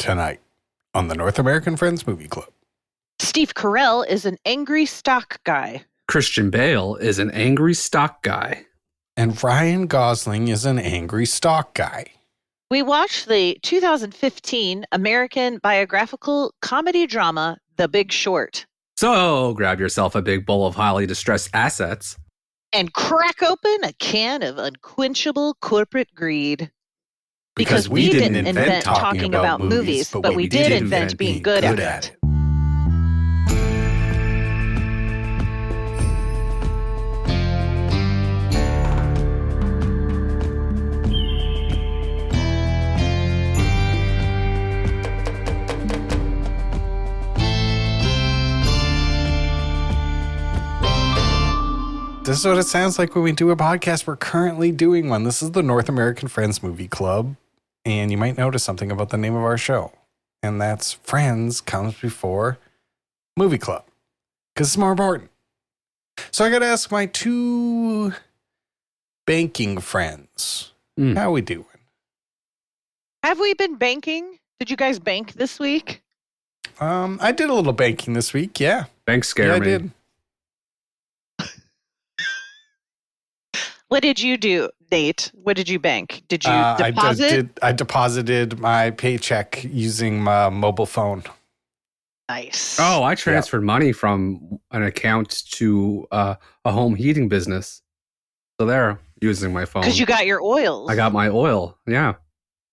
Tonight on the North American Friends Movie Club. Steve Carell is an angry stock guy. Christian Bale is an angry stock guy. And Ryan Gosling is an angry stock guy. We watched the 2015 American biographical comedy drama, The Big Short. So grab yourself a big bowl of highly distressed assets. And crack open a can of unquenchable corporate greed. Because we didn't invent talking about movies, but we did invent being good at it. This is what it sounds like when we do a podcast. We're currently doing one. This is the North American Friends Movie Club. And you might notice something about the name of our show. And that's Friends comes before Movie Club. Because it's more important. So I got to ask my two banking friends. How we doing? Have we been banking? Did you guys bank this week? I did a little banking this week, yeah. Banks scare me. I did. What did you do, Nate? What did you bank? Did you deposit? I deposited my paycheck using my mobile phone. Nice. Oh, I transferred money from an account to a home heating business. So they're using my phone. Because you got your oils. I got my oil, yeah.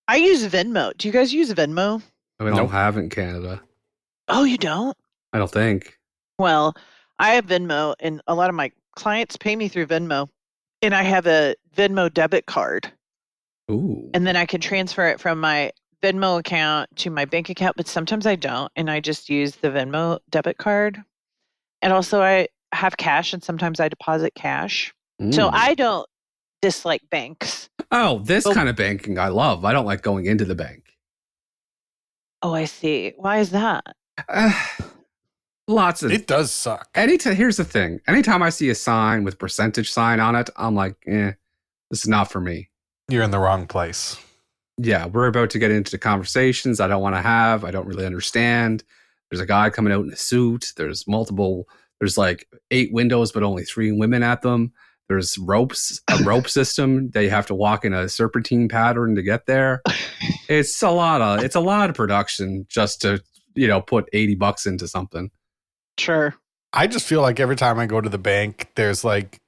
I use Venmo. Do you guys use Venmo? We don't have it in Canada. Oh, you don't? I don't think. Well, I have Venmo, and a lot of my clients pay me through Venmo. And I have a Venmo debit card. Ooh. And then I can transfer it from my Venmo account to my bank account, but sometimes I don't. And I just use the Venmo debit card. And also I have cash, and sometimes I deposit cash. So I don't dislike banks. Oh, this kind of banking I love. I don't like going into the bank. Oh, I see. Why is that? Lots of... It does suck. Here's the thing. Anytime I see a sign with percentage sign on it, I'm like, this is not for me. You're in the wrong place. Yeah, we're about to get into conversations I don't want to have. I don't really understand. There's a guy coming out in a suit. There's like 8 windows, but only 3 women at them. There's a rope system. They have to walk in a serpentine pattern to get there. It's a lot of production just to, put $80 into something. Sure. I just feel like every time I go to the bank, there's like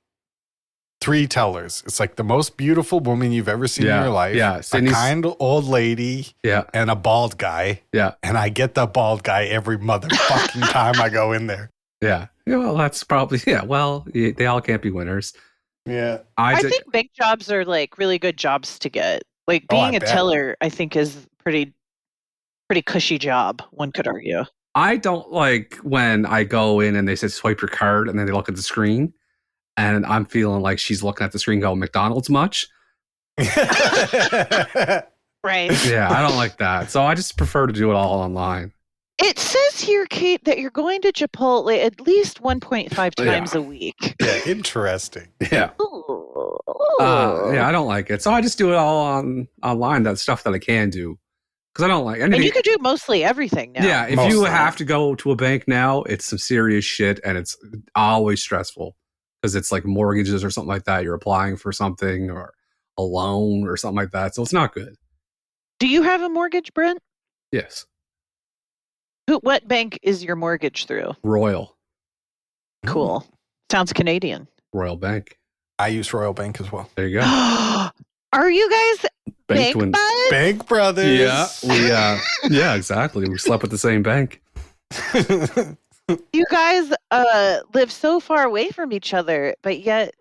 3 tellers. It's like the most beautiful woman you've ever seen in your life. Yeah. A kind old lady. Yeah. And a bald guy. Yeah. And I get the bald guy every motherfucking time I go in there. Yeah. Well, that's probably, well, they all can't be winners. Yeah. I think bank jobs are like really good jobs to get. Like being a teller, I think is pretty cushy job, one could argue. I don't like when I go in and they say swipe your card and then they look at the screen and I'm feeling like she's looking at the screen going McDonald's much. Right. Yeah, I don't like that. So I just prefer to do it all online. It says here, Kate, that you're going to Chipotle at least 1.5 times a week. Yeah, interesting. Yeah. Yeah, I don't like it. So I just do it all online, that stuff that I can do. Because I don't like anything. And you can do mostly everything now. Yeah, if you have to go to a bank now, it's some serious shit, and it's always stressful. Because it's like mortgages or something like that. You're applying for something or a loan or something like that. So it's not good. Do you have a mortgage, Brent? Yes. What bank is your mortgage through? Royal. Cool. Sounds Canadian. Royal Bank. I use Royal Bank as well. There you go. Are you guys bank buds? Bank brothers. Yeah, yeah, exactly. We slept with the same bank. You guys live so far away from each other, but yet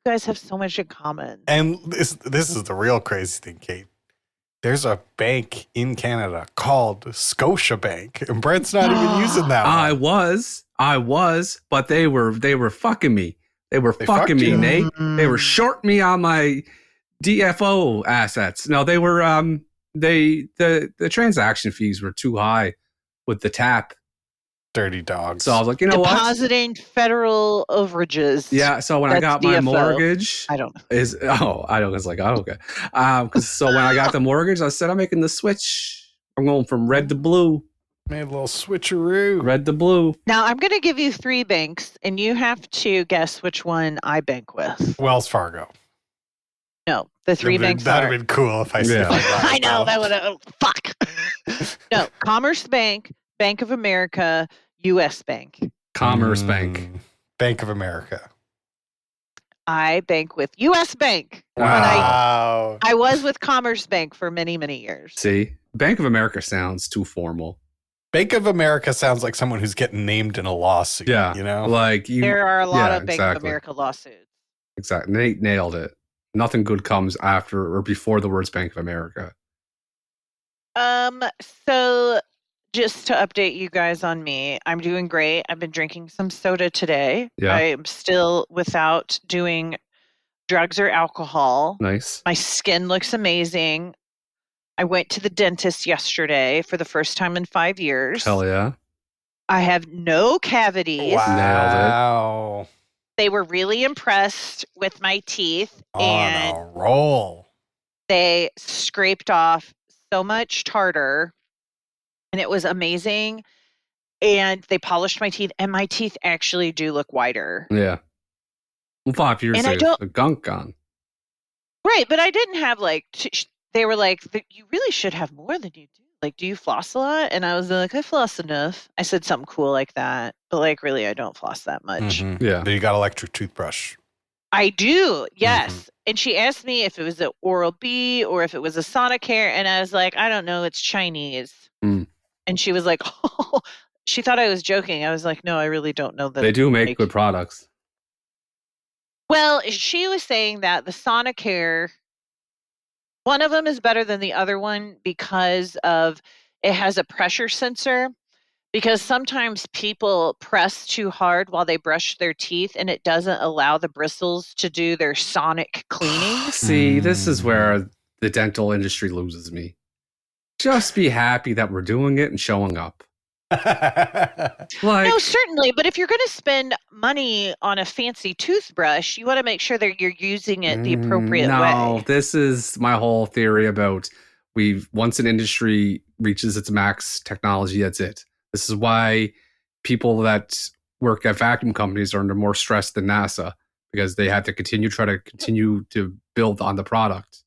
you guys have so much in common. And this is the real crazy thing, Kate. There's a bank in Canada called Scotiabank, and Brent's not even using that one. I was, but they were fucking me. They were fucking me, Nate. They were short me on my DFO assets. No, they were the transaction fees were too high with the tap. Dirty dogs. So I was like, you know what? Depositing federal overages. Yeah. So when I got my mortgage, I don't know. I was like, oh, okay. So when I got the mortgage, I said, I'm making the switch I'm going from red to blue. Made a little switcheroo. Red to blue. Now I'm going to give you 3 banks, and you have to guess which one I bank with. Wells Fargo. No, the 3 banks That'd are. have been cool if I said Yeah. I know that would have. Fuck. No, Commerce Bank, Bank of America, U.S. Bank. Commerce Bank. Bank of America. I bank with U.S. Bank. Wow. But I was with Commerce Bank for many, many years. See, Bank of America sounds too formal. Bank of America sounds like someone who's getting named in a lawsuit. Yeah, You know? like There are a lot of Bank of America lawsuits. Exactly. Nate nailed it. Nothing good comes after or before the words Bank of America. So just to update you guys on me, I'm doing great. I've been drinking some soda today. Yeah. I'm still without doing drugs or alcohol. Nice. My skin looks amazing. I went to the dentist yesterday for the first time in 5 years. Hell yeah. I have no cavities. Wow. They were really impressed with my teeth, and On a roll. they scraped off so much tartar, and it was amazing. And they polished my teeth, and my teeth actually do look whiter. Yeah. Well, 5 years And I ago, don't- the gunk gone. Right, but I didn't have like. They were like, "You really should have more than you do. Like, do you floss a lot?" And I was like, "I floss enough." I said something cool like that, but like, really, I don't floss that much. Mhm. Yeah. But you got electric toothbrush. I do, yes. And she asked me if it was an Oral-B or if it was a Sonicare, and I was like, I don't know, it's Chinese. Mm. And she was like, oh, she thought I was joking. I was like, no, I really don't know that. They do make good products. Well, she was saying that the Sonicare, one of them is better than the other one because of it has a pressure sensor. Because sometimes people press too hard while they brush their teeth, and it doesn't allow the bristles to do their sonic cleaning. See, this is where the dental industry loses me. Just be happy that we're doing it and showing up. Like, No, certainly. But if you're going to spend money on a fancy toothbrush, you want to make sure that you're using it the appropriate no, way. this is my whole theory about once an industry reaches its max technology, that's it. This is why people that work at vacuum companies are under more stress than NASA, because they have to continue to build on the product.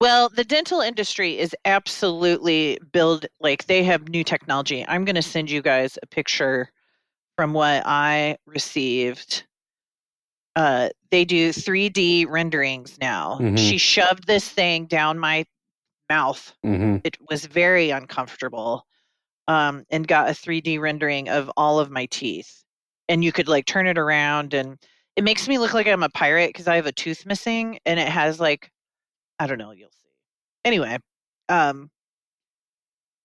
Well, the dental industry is absolutely they have new technology. I'm going to send you guys a picture from what I received. They do 3D renderings now. Mhm. She shoved this thing down my mouth. Mm-hmm. It was very uncomfortable. And got a 3D rendering of all of my teeth. And you could like turn it around, and it makes me look like I'm a pirate because I have a tooth missing, and it has like, I don't know, you'll see. Anyway, so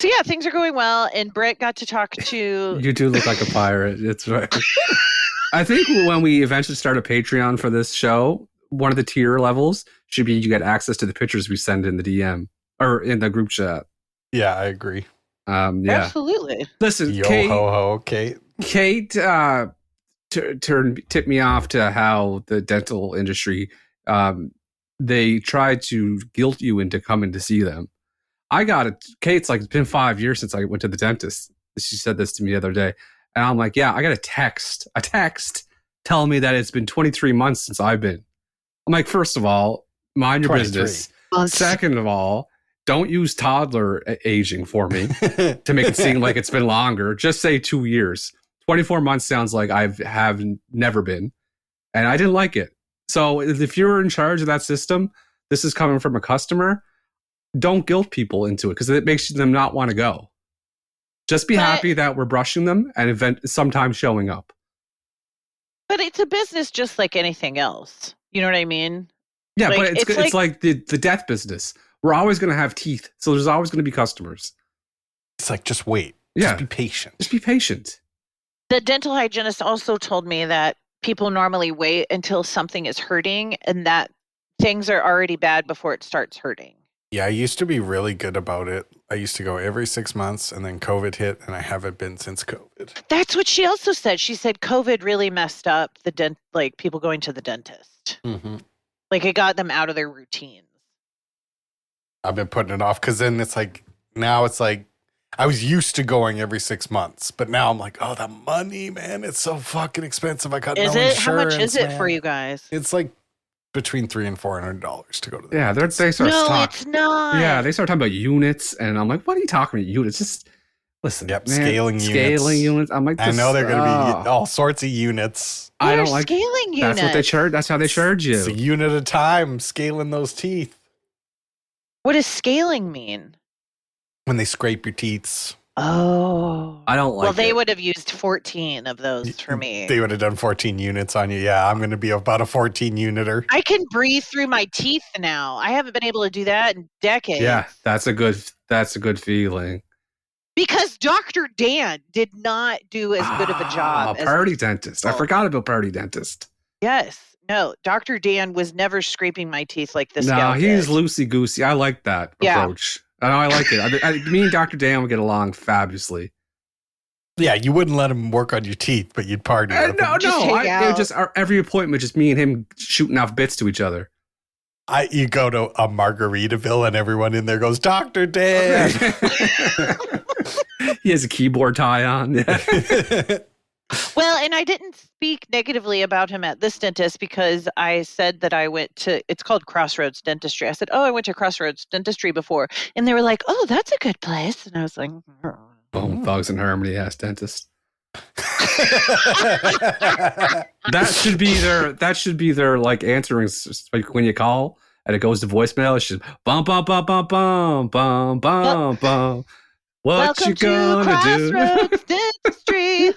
yeah, things are going well, and Brent got to talk to. You do look like a pirate. It's right. I think when we eventually start a Patreon for this show, one of the tier levels should be you get access to the pictures we send in the DM or in the group chat. Yeah, I agree. Yeah. Absolutely. Listen, Yo Kate, ho ho, Kate. Kate tipped me off to how the dental industry, they try to guilt you into coming to see them. I got it. Kate's like, it's been 5 years since I went to the dentist. She said this to me the other day. And I'm like, yeah, I got a text telling me that it's been 23 months since I've been. I'm like, first of all, mind your 23 business. months. Second of all, don't use toddler aging for me to make it seem like it's been longer. Just say 2 years. 24 months sounds like I have never been. And I didn't like it. So if you're in charge of that system, this is coming from a customer, don't guilt people into it because it makes them not want to go. Just be happy that we're brushing them and sometimes showing up. But it's a business just like anything else. You know what I mean? Yeah, Like, but it's like the death business. We're always going to have teeth. So there's always going to be customers. It's like, just wait. Yeah. Just be patient. Just be patient. The dental hygienist also told me that people normally wait until something is hurting and that things are already bad before it starts hurting. Yeah, I used to be really good about it. I used to go every 6 months, and then COVID hit, and I haven't been since COVID. That's what she also said. She said COVID really messed up people going to the dentist. Mm-hmm. Like it got them out of their routines. I've been putting it off because then it's like, now it's like I was used to going every 6 months, but now I'm like, oh, the money, man, it's so fucking expensive. I got no insurance. How much is it man. for you guys? It's like between $300 and $400 to go to the Yeah, dentist. they start talking. It's not. Yeah, they start talking about units, and I'm like, what are you talking about units? Just listen. Yep, man, scaling units. I'm like, I know they're going to be all sorts of units. I don't like scaling units. That's what they charge. That's how they charge you. It's a unit at a time, scaling those teeth. What does scaling mean? When they scrape your teeth. Oh. I don't like Well, they would have used 14 of those for me. They would have done 14 units on you. Yeah, I'm going to be about a 14 uniter. I can breathe through my teeth now. I haven't been able to do that in decades. Yeah, that's a good feeling. Because Dr. Dan did not do as good of a job as Party dentist. I forgot about party dentist. Yes. No, Dr. Dan was never scraping my teeth like this. No, he's loosey-goosey. I like that approach. I like it. Me and Dr. Dan would get along fabulously. Yeah, you wouldn't let him work on your teeth, but you'd party with him. Every appointment, just me and him shooting off bits to each other. You go to a Margaritaville and everyone in there goes, Dr. Dan. He has a keyboard tie on. Well, and I didn't speak negatively about him at this dentist because I said that I went to, it's called Crossroads Dentistry. I said, I went to Crossroads Dentistry before. And they were like, oh, that's a good place. And I was like, Bone Thugs and Harmony ass dentist. That should be their like answering, like when you call and it goes to voicemail. It's just bum bum bum bum bum bum bum bum. What Welcome you gonna Crossroads Dentistry.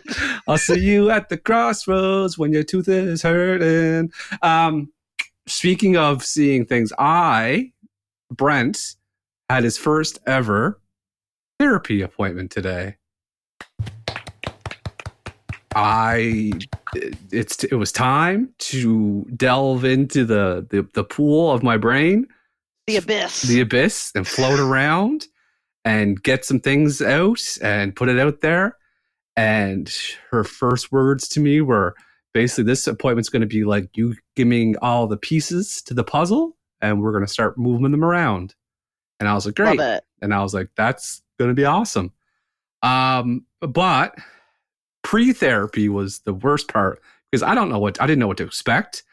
I'll see you at the crossroads when your tooth is hurting. Speaking of seeing things, Brent had his first ever therapy appointment today. It was time to delve into the pool of my brain, the abyss, and float around and get some things out and put it out there. And her first words to me were basically, this appointment's going to be like you giving all the pieces to the puzzle, and we're going to start moving them around. And I was like, great. Love it. And I was like, that's going to be awesome. But pre-therapy was the worst part because I didn't know what to expect.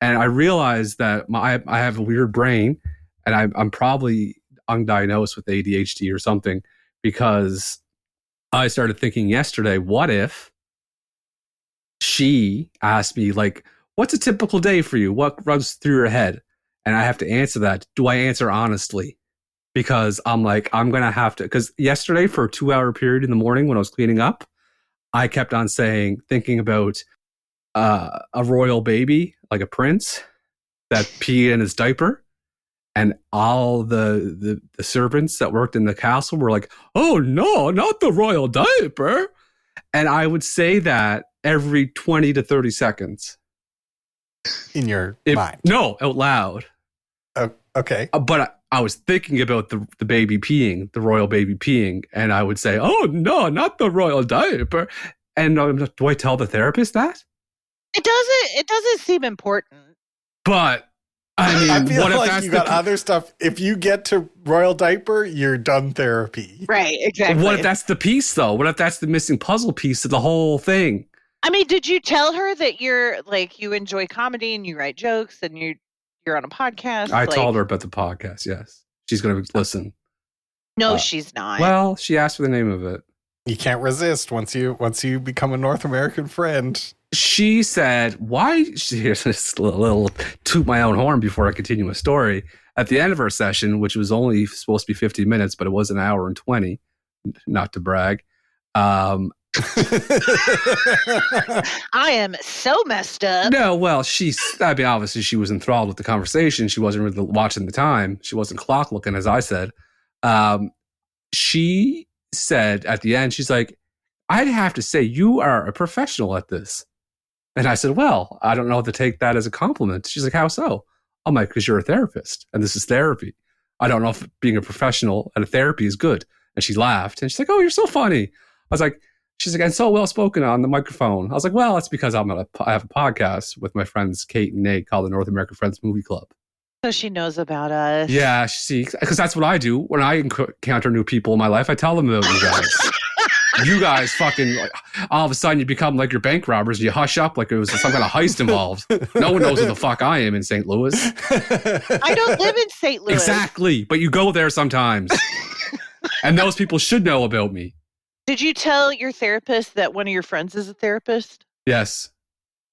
And I realized that I have a weird brain and I'm probably undiagnosed with ADHD or something, because I started thinking yesterday, what if she asked me, like, what's a typical day for you? What runs through your head? And I have to answer that. Do I answer honestly? Because I'm like, I'm going to have to, because yesterday for a 2-hour period in the morning when I was cleaning up, I kept on thinking about a royal baby, like a prince that peed in his diaper. And all the servants that worked in the castle were like, oh, no, not the royal diaper. And I would say that every 20 to 30 seconds. In your mind? No, out loud. Okay. But I was thinking about the baby peeing, the royal baby peeing. And I would say, oh, no, not the royal diaper. And do I tell the therapist that? It doesn't seem important. But I mean, I feel what if like that's you got other stuff. If you get to royal diaper, you're done therapy. Right, exactly. What if that's the piece, though? What if that's the missing puzzle piece of the whole thing? I mean, did you tell her that you're like, you enjoy comedy and you write jokes and you're on a podcast? I told her about the podcast. Yes, she's going to listen. No, she's not. Well, she asked for the name of it. You can't resist once you become a North American friend. She said, why? Here's this little toot my own horn before I continue my story. At the end of our session, which was only supposed to be 50 minutes, but it was an hour and 20, not to brag. I am so messed up. No, well, obviously she was enthralled with the conversation. She wasn't really watching the time. She wasn't clock looking, as I said. She said at the end, she's like, I'd have to say you are a professional at this. And I said, well, I don't know how to take that as a compliment. She's like, how so? I'm like, because you're a therapist and this is therapy. I don't know if being a professional at a therapy is good. And she laughed and she's like, oh, you're so funny. She's like, and so well spoken on the microphone. I was like, well, that's because I have a podcast with my friends Kate and Nate called the North American Friends Movie Club. So she knows about us. Yeah, see, because that's what I do when I encounter new people in my life. I tell them about you guys. You guys fucking, like, all of a sudden you become like your bank robbers. You hush up like it was some kind of heist involved. No one knows who the fuck I am in St. Louis. I don't live in St. Louis. Exactly, but you go there sometimes. And those people should know about me. Did you tell your therapist that one of your friends is a therapist? Yes.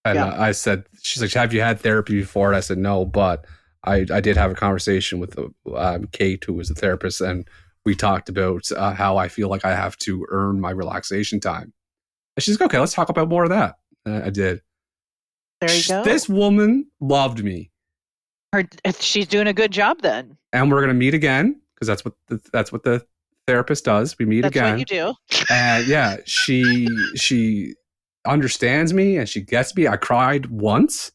And I said, she's like, have you had therapy before? And I said, no, but I did have a conversation with Kate, who was a therapist, and we talked about how I feel like I have to earn my relaxation time. And she's like, okay, let's talk about more of that. I did. There you go. This woman loved me. She's doing a good job then. And we're going to meet again, because that's what the therapist does. We meet again. That's what you do. And yeah, she understands me and she gets me. I cried once.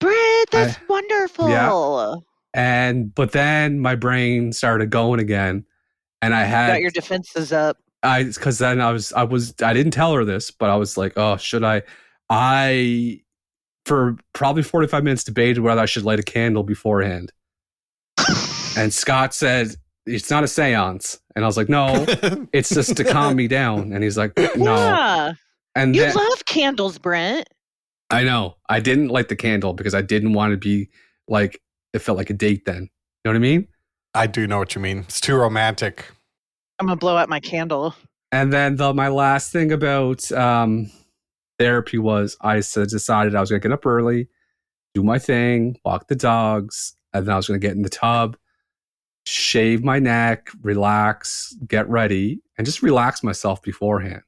Brent, that's wonderful. Yeah. But then my brain started going again, and I had got your defenses up. Because then I didn't tell her this, but I was like, oh, should I? I for probably 45 minutes debated whether I should light a candle beforehand. And Scott said, it's not a seance. And I was like, no, it's just to calm me down. And he's like, no. Yeah. And you love candles, Brent. I know. I didn't light the candle because I didn't want to be like, it felt like a date then. You know what I mean? I do know what you mean. It's too romantic. I'm going to blow out my candle. And then my last thing about therapy was I decided I was going to get up early, do my thing, walk the dogs, and then I was going to get in the tub, shave my neck, relax, get ready, and just relax myself beforehand.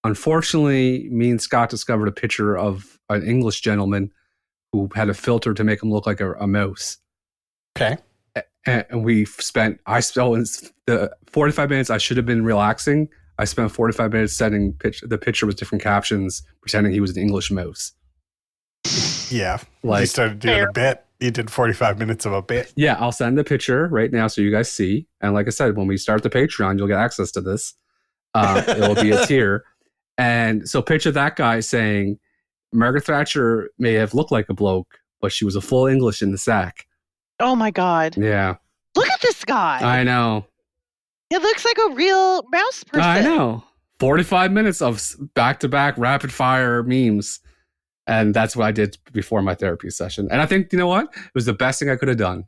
Unfortunately, me and Scott discovered a picture of an English gentleman who had a filter to make him look like a mouse. Okay. And I spent the 45 minutes I should have been relaxing. I spent 45 minutes setting the picture with different captions, pretending he was an English mouse. Yeah. Like, you started doing a bit. You did 45 minutes of a bit. Yeah, I'll send the picture right now so you guys see. And like I said, when we start the Patreon, you'll get access to this. It'll be a tier. And so picture that guy saying, Margaret Thatcher may have looked like a bloke, but she was a full English in the sack. Oh my God. Yeah. Look at this guy. I know. It looks like a real mouse person. I know. 45 minutes of back-to-back rapid-fire memes. And that's what I did before my therapy session. And I think, you know what? It was the best thing I could have done.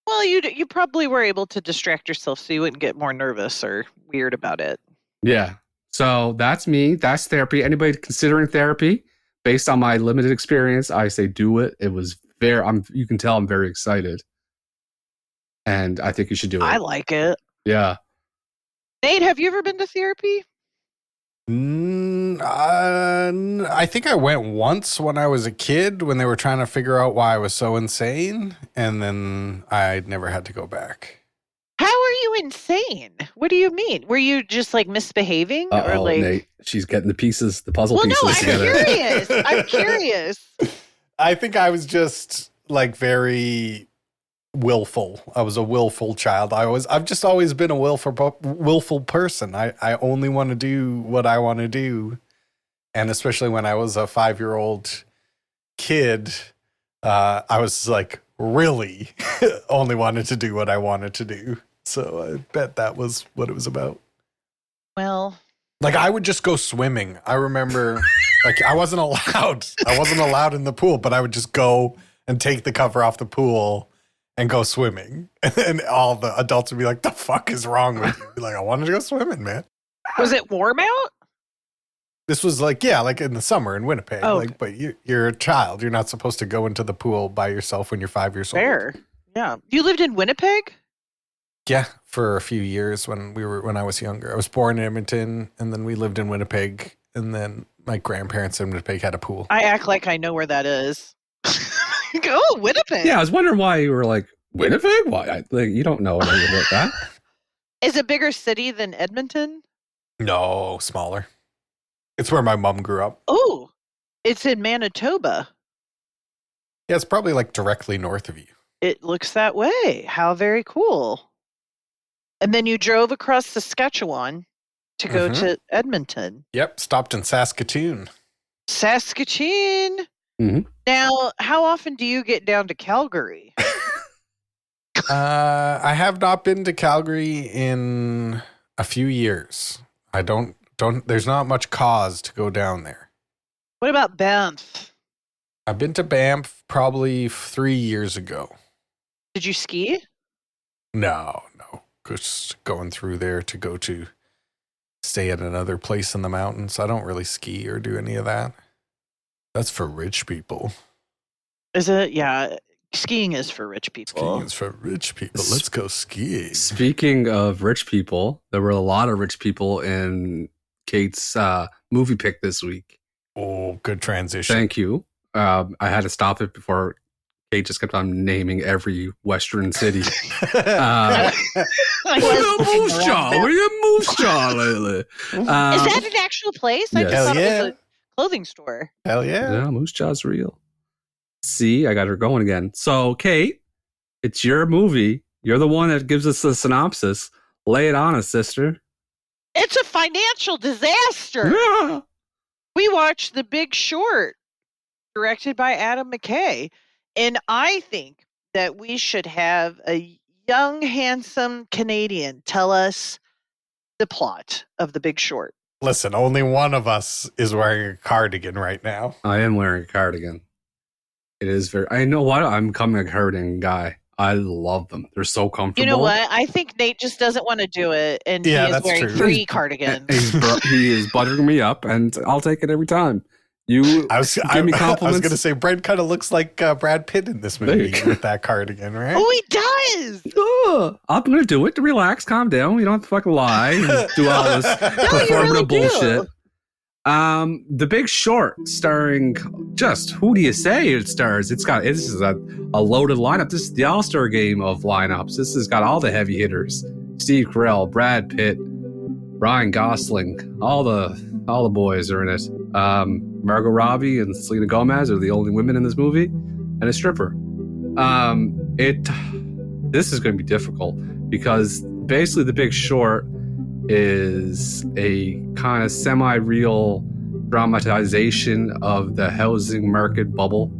Well, you probably were able to distract yourself so you wouldn't get more nervous or weird about it. Yeah. So that's me. That's therapy. Anybody considering therapy, based on my limited experience, I say do it. It was you can tell I'm very excited. And I think you should do it. I like it. Yeah. Nate, have you ever been to therapy? I think I went once when I was a kid when they were trying to figure out why I was so insane. And then I never had to go back. How are you insane? What do you mean? Were you just like misbehaving? Or like Nate, she's getting the puzzle pieces together. I'm curious. I think I was just like very willful. I was a willful child. I've just always been a willful person. I only want to do what I want to do. And especially when I was a 5-year-old kid, I was like really only wanted to do what I wanted to do. So I bet that was what it was about. Well, like I would just go swimming. I remember like I wasn't allowed in the pool, but I would just go and take the cover off the pool and go swimming. And all the adults would be like, the fuck is wrong with you? Like, I wanted to go swimming, man. Was it warm out? This was like in the summer in Winnipeg. Oh, like, but you're a child. You're not supposed to go into the pool by yourself when you're 5 years old. Fair. Yeah. You lived in Winnipeg? Yeah, for a few years when I was younger. I was born in Edmonton, and then we lived in Winnipeg, and then my grandparents in Winnipeg had a pool. I act like I know where that is. Oh, Winnipeg. Yeah, I was wondering why you were like, Winnipeg? Why? You don't know anything about that. Is it a bigger city than Edmonton? No, smaller. It's where my mom grew up. Oh, it's in Manitoba. Yeah, it's probably like directly north of you. It looks that way. How very cool. And then you drove across Saskatchewan to go to Edmonton. Yep, stopped in Saskatoon. Saskatoon. Now, how often do you get down to Calgary? I have not been to Calgary in a few years. I don't, there's not much cause to go down there. What about Banff? I've been to Banff probably 3 years ago. Did you ski? No. Just going through there to go to stay at another place in the mountains. I don't really ski or do any of that. That's for rich people. Is it? Yeah. Skiing is for rich people. Skiing is for rich people. Let's go skiing. Speaking of rich people, there were a lot of rich people in Kate's movie pick this week. Oh, good transition. Thank you. I had to stop it before Kate just kept on naming every Western city. Where you Moose Jaw lately? Is that an actual place? I Yes. just thought Hell it yeah. was a clothing store. Hell yeah. Yeah, Moose Jaw's real. See, I got her going again. So, Kate, it's your movie. You're the one that gives us the synopsis. Lay it on us, sister. It's a financial disaster. Yeah. We watched The Big Short, directed by Adam McKay. And I think that we should have a young, handsome Canadian tell us the plot of The Big Short. Listen, only one of us is wearing a cardigan right now. I am wearing a cardigan. It is very... I know what? I'm becoming a cardigan guy. I love them. They're so comfortable. You know what? I think Nate just doesn't want to do it, and Yeah, he is that's wearing true. 3 cardigans. He is buttering me up, and I'll take it every time. You give me compliments. I was going to say, Brent kind of looks like Brad Pitt in this movie with that cardigan, right? Oh, he does! I'm going to do it. To relax, calm down. You don't have to fucking lie and do all this performative really do. bullshit. The Big Short, starring just who do you say it stars? This is a loaded lineup. This is the All-Star game of lineups. This has got all the heavy hitters: Steve Carell, Brad Pitt, Ryan Gosling. All the boys are in it. Margot Robbie and Selena Gomez are the only women in this movie, and a stripper. This is going to be difficult because basically The Big Short is a kind of semi-real dramatization of the housing market bubble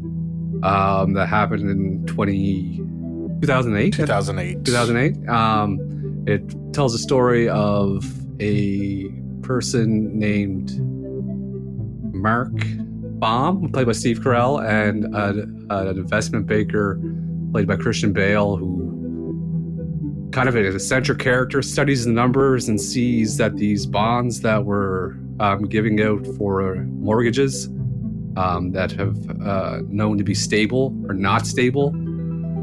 that happened in 2008. 2008. It tells a story of a person named Mark Baum, played by Steve Carell, and an investment banker played by Christian Bale, who kind of an eccentric character, studies the numbers and sees that these bonds that were giving out for mortgages that have known to be stable are not stable,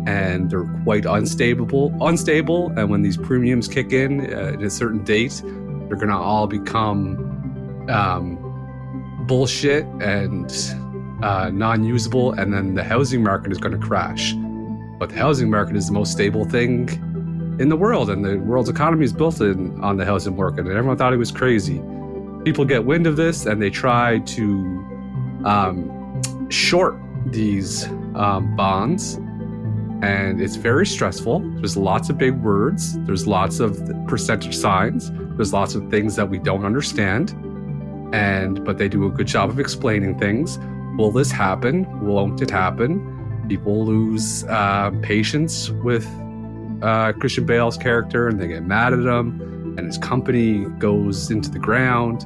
and they're quite unstable. And when these premiums kick in at a certain date, they're going to all become bullshit and non-usable, and then the housing market is going to crash. But the housing market is the most stable thing in the world, and the world's economy is built on the housing market, and everyone thought it was crazy. People get wind of this and they try to short these bonds, and it's very stressful. There's lots of big words, there's lots of percentage signs, there's lots of things that we don't understand, but they do a good job of explaining things. Will this happen? Won't it happen? People lose patience with Christian Bale's character, and they get mad at him, and his company goes into the ground.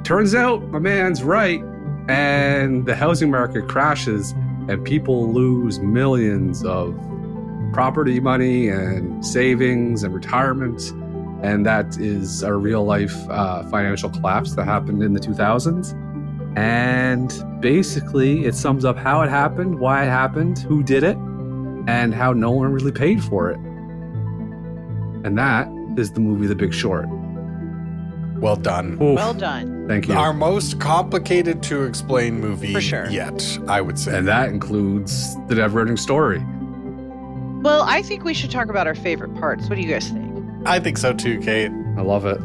Turns out my man's right, and the housing market crashes, and people lose millions of property money and savings and retirement, and that is a real life financial collapse that happened in the 2000s. And basically it sums up how it happened, why it happened, who did it, and how no one really paid for it. And that is the movie The Big Short. Well done. Oof. Well done. Thank you. Our most complicated to explain movie For sure. yet, I would say. And that includes the never-ending story. Well, I think we should talk about our favorite parts. What do you guys think? I think so too, Kate. I love it.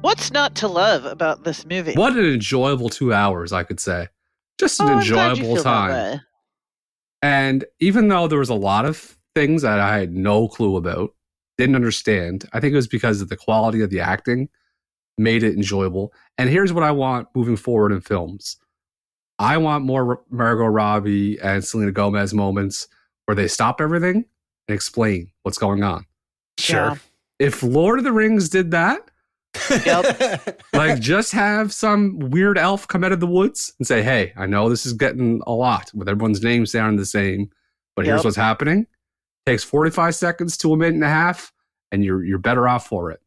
What's not to love about this movie? What an enjoyable 2 hours, I could say. Just an I'm glad you enjoyable feel that time. way. And even though there was a lot of things that I had no clue about, didn't understand, I think it was because of the quality of the acting made it enjoyable. And here's what I want moving forward in films. I want more Margot Robbie and Selena Gomez moments where they stop everything and explain what's going on. Sure. Yeah. If Lord of the Rings did that, Yep. like just have some weird elf come out of the woods and say, hey, I know this is getting a lot with everyone's names sounding the same, but here's what's happening. Takes 45 seconds to a minute and a half, and you're better off for it.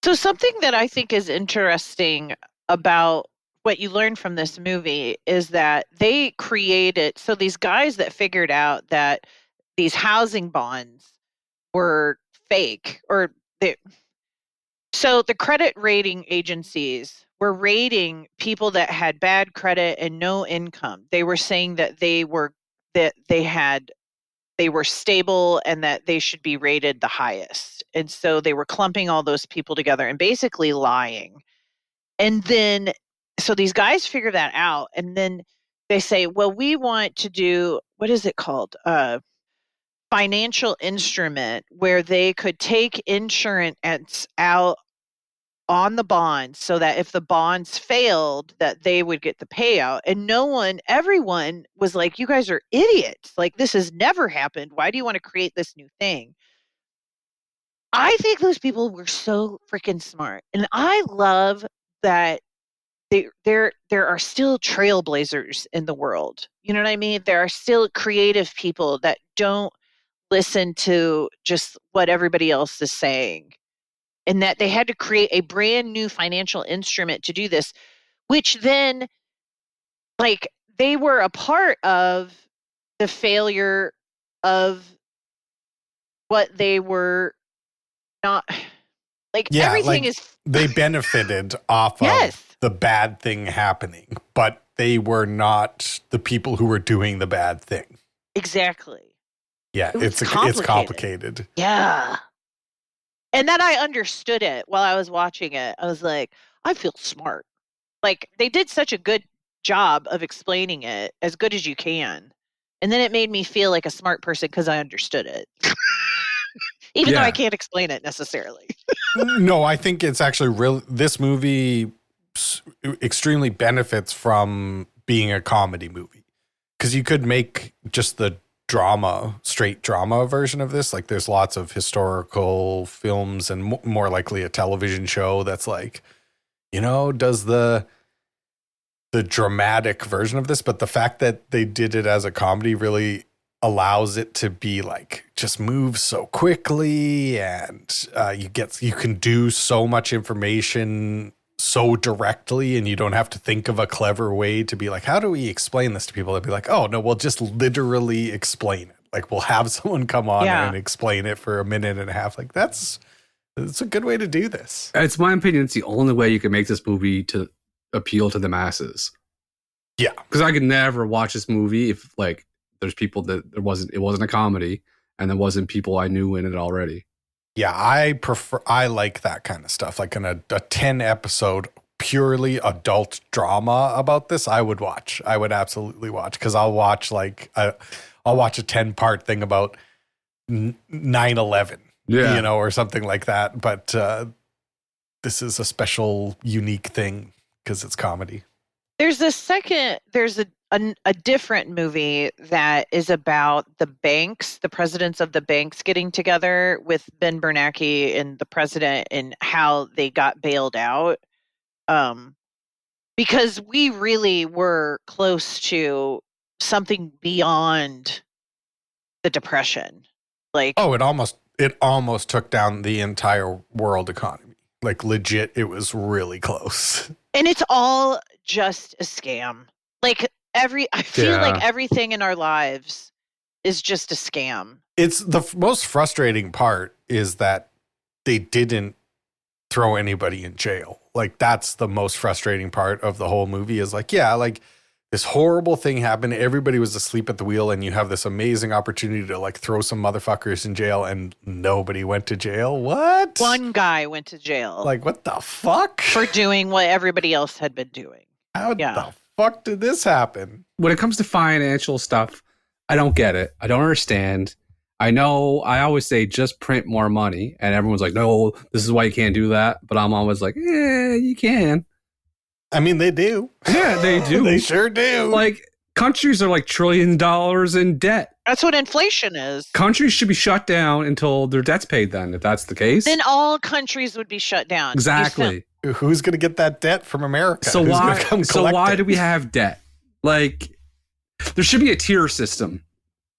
So something that I think is interesting about what you learn from this movie is that they created, so these guys that figured out that these housing bonds were fake, or so the credit rating agencies were rating people that had bad credit and no income. They were saying that they were stable and that they should be rated the highest. And so they were clumping all those people together and basically lying. And then, so these guys figure that out. And then they say, well, we want to do, what is it called? Financial instrument where they could take insurance out on the bonds so that if the bonds failed, that they would get the payout. And everyone was like, you guys are idiots. Like, this has never happened. Why do you want to create this new thing? I think those people were so freaking smart. And I love that there are still trailblazers in the world. You know what I mean? There are still creative people that don't listen to just what everybody else is saying. And that they had to create a brand new financial instrument to do this, which then, like, they were a part of the failure of what they were not, like, everything is. They benefited off of the bad thing happening, but they were not the people who were doing the bad thing. Exactly. Yeah, it's complicated. Yeah. And then I understood it while I was watching it. I was like, I feel smart. Like, they did such a good job of explaining it as good as you can. And then it made me feel like a smart person because I understood it. Even though I can't explain it necessarily. No, I think it's actually this movie extremely benefits from being a comedy movie. Because you could make just the straight drama version of this. Like, there's lots of historical films and more likely a television show that's like, does the dramatic version of this. But the fact that they did it as a comedy really allows it to be like, just move so quickly, and you can do so much information so directly, and you don't have to think of a clever way to be like, how do we explain this to people? They'd be like, oh no, we'll just literally explain it. Like, we'll have someone come on and explain it for a minute and a half. Like, it's a good way to do this. It's my opinion. It's the only way you can make this movie to appeal to the masses. Yeah. Because I could never watch this movie if, like, there's people that it wasn't a comedy and there wasn't people I knew in it already. Yeah, I like that kind of stuff. Like, in a 10 episode purely adult drama about this, I would absolutely watch, because I'll watch a 10-part thing about 9/11, or something like that. But this is a special, unique thing because it's comedy. There's a different movie that is about the banks, the presidents of the banks getting together with Ben Bernanke and the president, and how they got bailed out. Because we really were close to something beyond the Depression. Like, it almost took down the entire world economy. Like, legit, it was really close. And it's all just a scam. Like, I feel like everything in our lives is just a scam. It's the most frustrating part is that they didn't throw anybody in jail. Like, that's the most frustrating part of the whole movie is like, this horrible thing happened. Everybody was asleep at the wheel, and you have this amazing opportunity to, like, throw some motherfuckers in jail, and nobody went to jail. What? One guy went to jail. Like, what the fuck? For doing what everybody else had been doing. How the fuck did this happen? When it comes to financial stuff, I don't get it. I don't understand. I know I always say just print more money, and everyone's like, no, this is why you can't do that. But I'm always like, you can. I mean, they do. Yeah, they do. They sure do. Like, countries are like $1 trillion in debt. That's what inflation is. Countries should be shut down until their debt's paid then, if that's the case. Then all countries would be shut down. Exactly. Who's going to get that debt from America? So Who's why? gonna come So collect why it? do we have debt? Like, there should be a tier system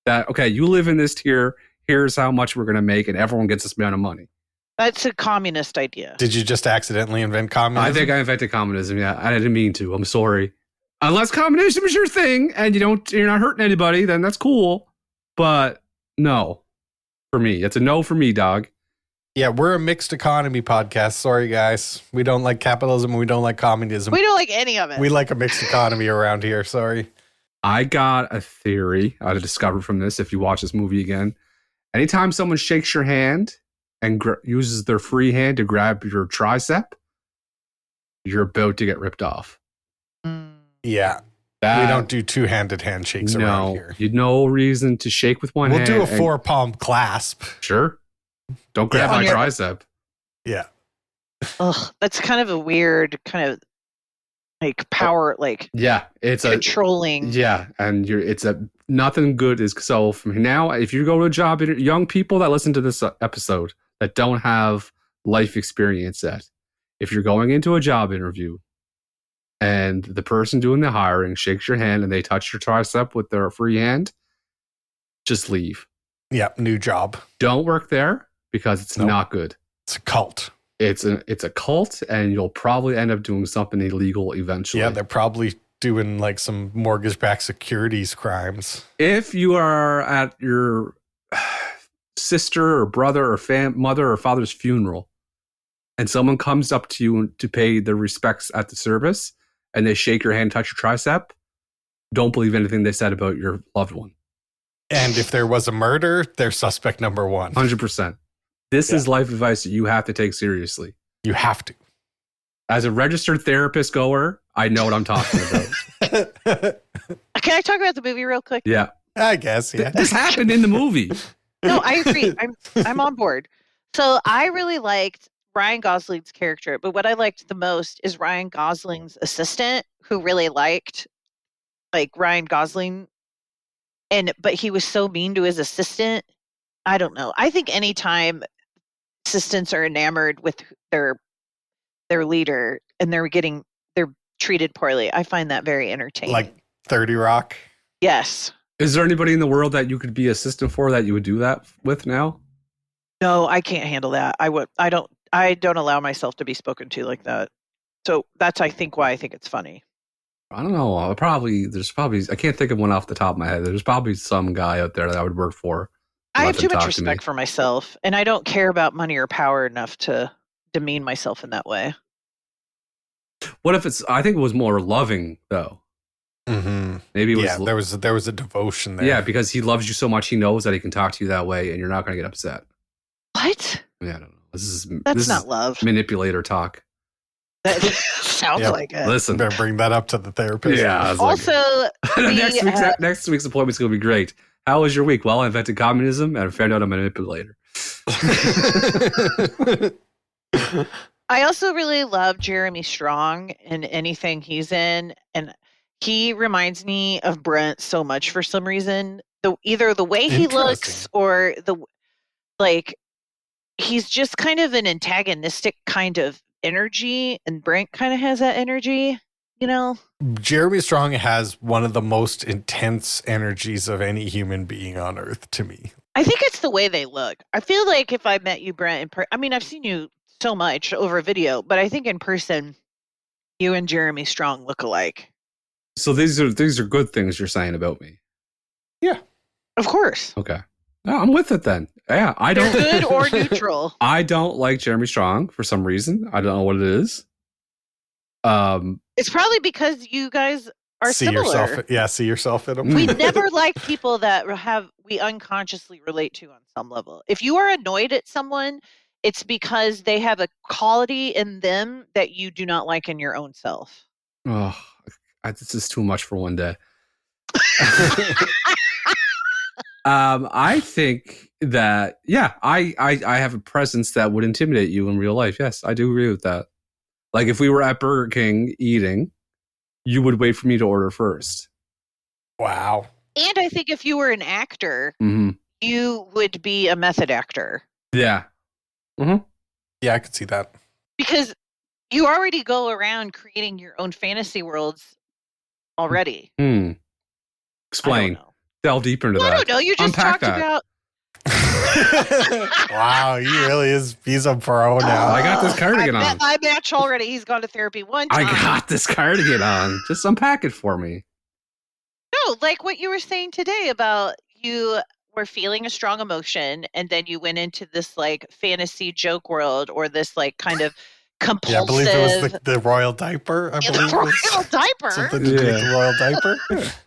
that, okay, you live in this tier. Here's how much we're going to make, and everyone gets this amount of money. That's a communist idea. Did you just accidentally invent communism? I think I invented communism. Yeah, I didn't mean to. I'm sorry. Unless communism is your thing and you're not hurting anybody, then that's cool. But no, for me, it's a no for me, dog. Yeah, we're a mixed economy podcast. Sorry, guys. We don't like capitalism. We don't like communism. We don't like any of it. We like a mixed economy around here. Sorry. I got a theory I discovered from this. If you watch this movie again, anytime someone shakes your hand and uses their free hand to grab your tricep, you're about to get ripped off. Yeah. We don't do two-handed handshakes around here. You no reason to shake with one hand. We'll do a four-palm clasp. Sure. Don't grab my tricep. Yeah. Ugh, that's kind of a weird kind of like power, like it's controlling. And it's a nothing good is so from now. If you go to a job, young people that listen to this episode that don't have life experience yet, if you're going into a job interview and the person doing the hiring shakes your hand and they touch your tricep with their free hand, just leave. Yeah, new job. Don't work there because it's not good. It's a cult. It's a cult, and you'll probably end up doing something illegal eventually. Yeah, they're probably doing like some mortgage-backed securities crimes. If you are at your sister or brother or mother or father's funeral, and someone comes up to you to pay their respects at the service, and they shake your hand, touch your tricep, don't believe anything they said about your loved one. And if there was a murder, they're suspect number one. 100%. This is life advice that you have to take seriously. You have to. As a registered therapist goer, I know what I'm talking about. Can I talk about the movie real quick? Yeah. I guess, yeah. This happened in the movie. No, I agree. I'm on board. So I really liked Ryan Gosling's character, but what I liked the most is Ryan Gosling's assistant, who really liked Ryan Gosling, but he was so mean to his assistant. I don't know. I think anytime assistants are enamored with their leader and they're treated poorly, I find that very entertaining. Like 30 Rock? Yes. Is there anybody in the world that you could be assistant for that you would do that with now? No, I can't handle that. I don't allow myself to be spoken to like that. So that's, I think, why I think it's funny. I don't know. I can't think of one off the top of my head. There's probably some guy out there that I would work for. I have too much respect for myself, and I don't care about money or power enough to demean myself in that way. What if I think it was more loving, though. Mm-hmm. Maybe it was. Yeah, there was a devotion there. Yeah, because he loves you so much, he knows that he can talk to you that way, and you're not going to get upset. What? Yeah, I don't know. That's not love. Manipulator talk. That sounds like it. Listen, better bring that up to the therapist. Yeah. Also, next week's appointment's going to be great. How was your week? Well, I invented communism and I found out I'm a manipulator. I also really love Jeremy Strong in anything he's in, and he reminds me of Brent so much for some reason. Either the way he looks or he's just kind of an antagonistic kind of energy, and Brent kind of has that energy, you know? Jeremy Strong has one of the most intense energies of any human being on earth to me. I think it's the way they look. I feel like if I met you, Brent, I've seen you so much over video, but I think in person, you and Jeremy Strong look alike. So these are good things you're saying about me. Yeah. Of course. Okay. No, I'm with it then. Yeah, I don't. Good or neutral. I don't like Jeremy Strong for some reason. I don't know what it is. It's probably because you guys are similar. See yourself in them. We never like people that we unconsciously relate to on some level. If you are annoyed at someone, it's because they have a quality in them that you do not like in your own self. Oh, this is too much for one day. I think that, yeah, I have a presence that would intimidate you in real life. Yes, I do agree with that. Like if we were at Burger King eating, you would wait for me to order first. Wow. And I think if you were an actor, Mm-hmm. you would be a method actor. Yeah. Mm-hmm. Yeah, I could see that. Because you already go around creating your own fantasy worlds already. Explain. Delve deeper into that. I don't know. You just Unpack talked that. about. Wow, he's a pro now. I got this cardigan on. I match already. He's gone to therapy one time. I got this cardigan on. Just unpack it for me. No, like what you were saying today about you were feeling a strong emotion and then you went into this like fantasy joke world or this like kind of compulsive. Yeah, I believe it was the royal diaper. I believe the royal diaper. Something to do with the royal diaper.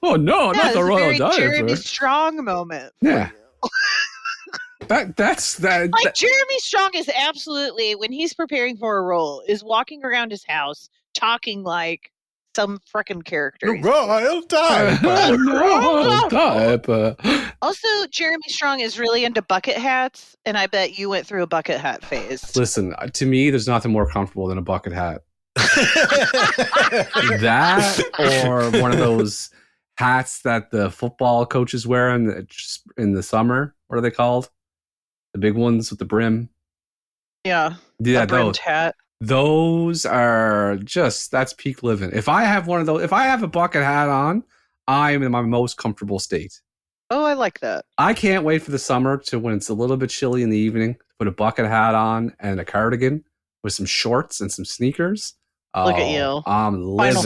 Oh no, not the royal diaper. Jeremy Strong moment. Yeah. That's that. Like Jeremy Strong is absolutely, when he's preparing for a role, is walking around his house talking like some frickin' character. The royal diaper. Royal diaper. Also, Jeremy Strong is really into bucket hats, and I bet you went through a bucket hat phase. Listen, to me, there's nothing more comfortable than a bucket hat. That or one of those hats that the football coaches wear in the summer. What are they called? The big ones with the brim. Yeah. Yeah, brimmed hat. Those are that's peak living. If I have one of those, if I have a bucket hat on, I'm in my most comfortable state. Oh, I like that. I can't wait for the summer to when it's a little bit chilly in the evening, put a bucket hat on and a cardigan with some shorts and some sneakers. Look at you. I'm living.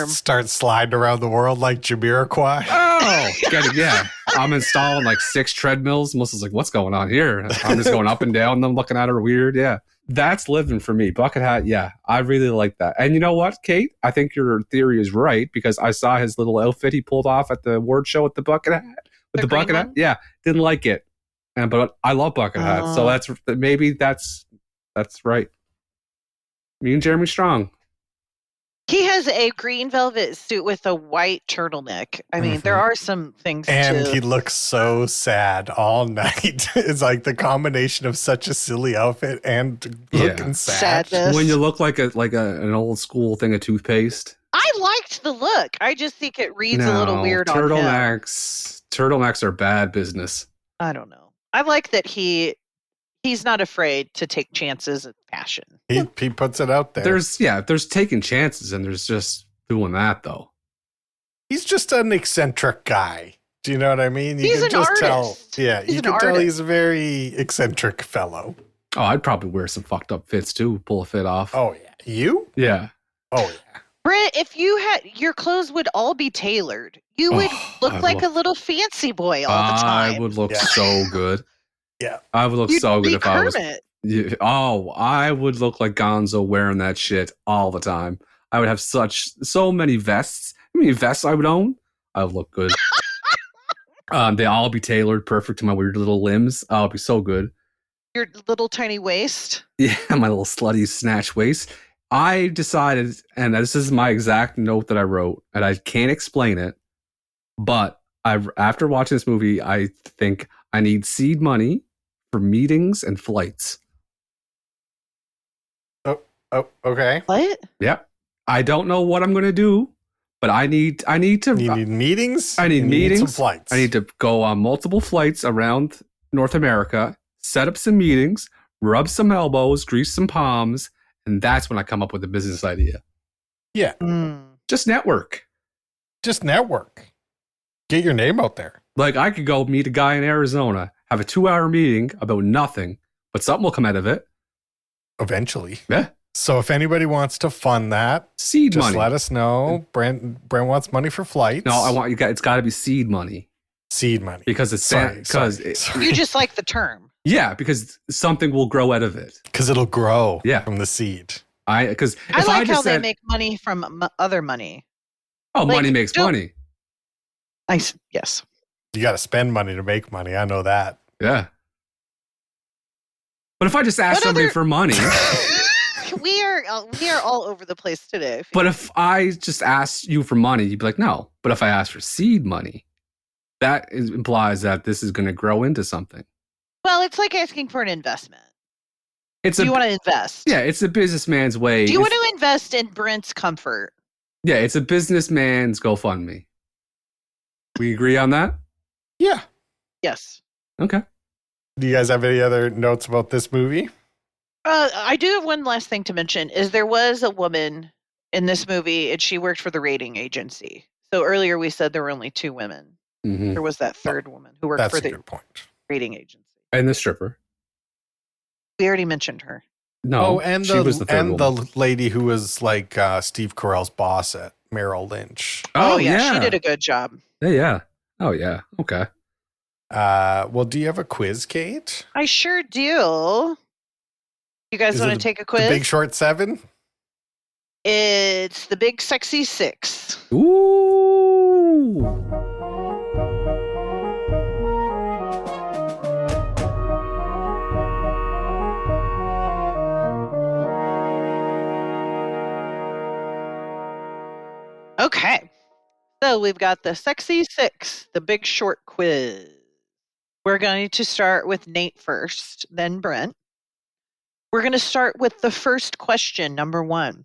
Start sliding around the world like Jamiroquai. Oh, yeah. I'm installing like 6 treadmills. Melissa's like, what's going on here? I'm just going up and down them, looking at her weird. Yeah. That's living for me. Bucket hat. Yeah. I really like that. And you know what, Kate? I think your theory is right because I saw his little outfit he pulled off at the award show with the bucket hat. With the bucket hat. Yeah. Didn't like it. But I love bucket hats. So maybe that's right. Me and Jeremy Strong. He has a green velvet suit with a white turtleneck. I mean, there are some things. And he looks so sad all night. It's like the combination of such a silly outfit and looking sad. Sadness. When you look like an old school thing of toothpaste. I liked the look. I just think it reads a little weird on him. Turtlenecks are bad business. I don't know. I like that he's not afraid to take chances in fashion. He puts it out there. There's taking chances and there's just doing that though. He's just an eccentric guy. Do you know what I mean? He's an artist. Yeah, you can tell he's a very eccentric fellow. Oh, I'd probably wear some fucked up fits too, pull a fit off. Oh yeah. You? Yeah. Oh yeah. Brent, if you had, your clothes would all be tailored. You would look like a little fancy boy all the time. I would look so good. Yeah. I would look so good if Kermit. I was. I would look like Gonzo wearing that shit all the time. I would have so many vests. How many vests I would own? I would look good. They all be tailored perfect to my weird little limbs. Oh, it'd be so good. Your little tiny waist. Yeah, my little slutty snatch waist. I decided, and this is my exact note that I wrote, and I can't explain it, but after watching this movie, I think I need seed money for meetings and flights. Oh, okay. What? Yep. I don't know what I'm going to do, but I need to. You need meetings? I need meetings. Some flights. I need to go on multiple flights around North America, set up some meetings, rub some elbows, grease some palms, and that's when I come up with a business idea. Yeah. Just network. Just network. Get your name out there. Like I could go meet a guy in Arizona, have a 2-hour meeting about nothing, but something will come out of it. Eventually. Yeah. So if anybody wants to fund that, seed just money. let us know. Brent wants money for flights. No, it's got to be seed money. Seed money. Because it's sorry. You just like the term. Yeah, because something will grow out of it. Because it'll grow from the seed. I like how they make money from other money. Oh, like, money makes money. Yes. You got to spend money to make money. I know that. Yeah. But if I just ask somebody for money... We are all over the place today. But if I just asked you for money, you'd be like, no. But if I ask for seed money, That implies that this is going to grow into something. Well, it's like asking for an investment. Do you want to invest? Yeah, it's a businessman's way. Do you want to invest in Brent's comfort? Yeah, it's a businessman's GoFundMe. We agree on that? Yeah. Yes. Okay. Do you guys have any other notes about this movie? I do have one last thing to mention. Is there was a woman in this movie, and she worked for the rating agency. So earlier we said there were only 2 women. Mm-hmm. There was that third woman who worked for the good point. rating agency. And the stripper. We already mentioned her. No, and she was the third woman. the lady who was like Steve Carell's boss at Merrill Lynch. Oh yeah, she did a good job. Yeah. Oh yeah. Okay. Well, do you have a quiz, Kate? I sure do. You guys want to take a quiz? The Big Short 7? It's the Big Sexy 6. Ooh. Okay. So we've got the Sexy 6, the Big Short quiz. We're going to start with Nate first, then Brent. We're going to start with the first question, number 1.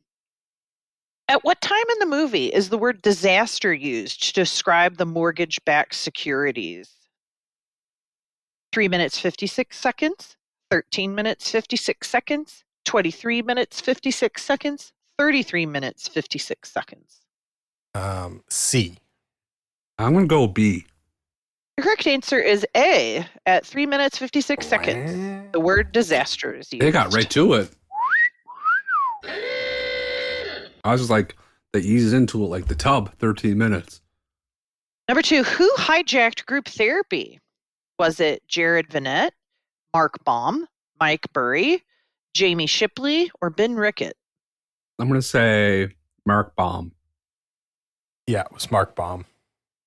At what time in the movie is the word disaster used to describe the mortgage-backed securities? 3 minutes, 56 seconds, 13 minutes, 56 seconds, 23 minutes, 56 seconds, 33 minutes, 56 seconds. C. I'm going to go B. The correct answer is A. At 3 minutes, 56 seconds, the word disaster is used. They got right to it. I was just like, they eases into it like the tub, 13 minutes. Number 2, who hijacked group therapy? Was it Jared Vanette, Mark Baum, Mike Burry, Jamie Shipley, or Ben Rickett? I'm going to say Mark Baum. Yeah, it was Mark Baum.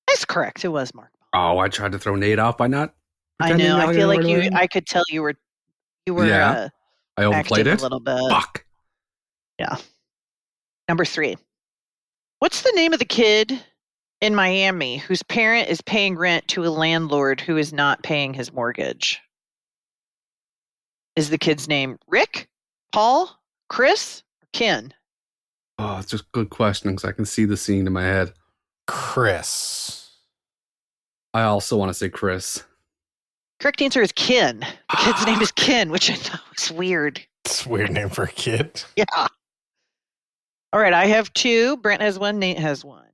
That's correct. It was Mark Baum. Oh, I tried to throw Nate off by not. I know. I feel like I could tell you were. Yeah, I overplayed it a little bit. Fuck. Yeah. Number 3. What's the name of the kid in Miami whose parent is paying rent to a landlord who is not paying his mortgage? Is the kid's name Rick, Paul, Chris, or Ken? Oh, it's just a good question because I can see the scene in my head. Chris. I also want to say Chris. Correct answer is Ken. The kid's name is Ken, which I thought was weird. It's a weird name for a kid. Yeah. All right, I have 2. Brent has 1. Nate has 1.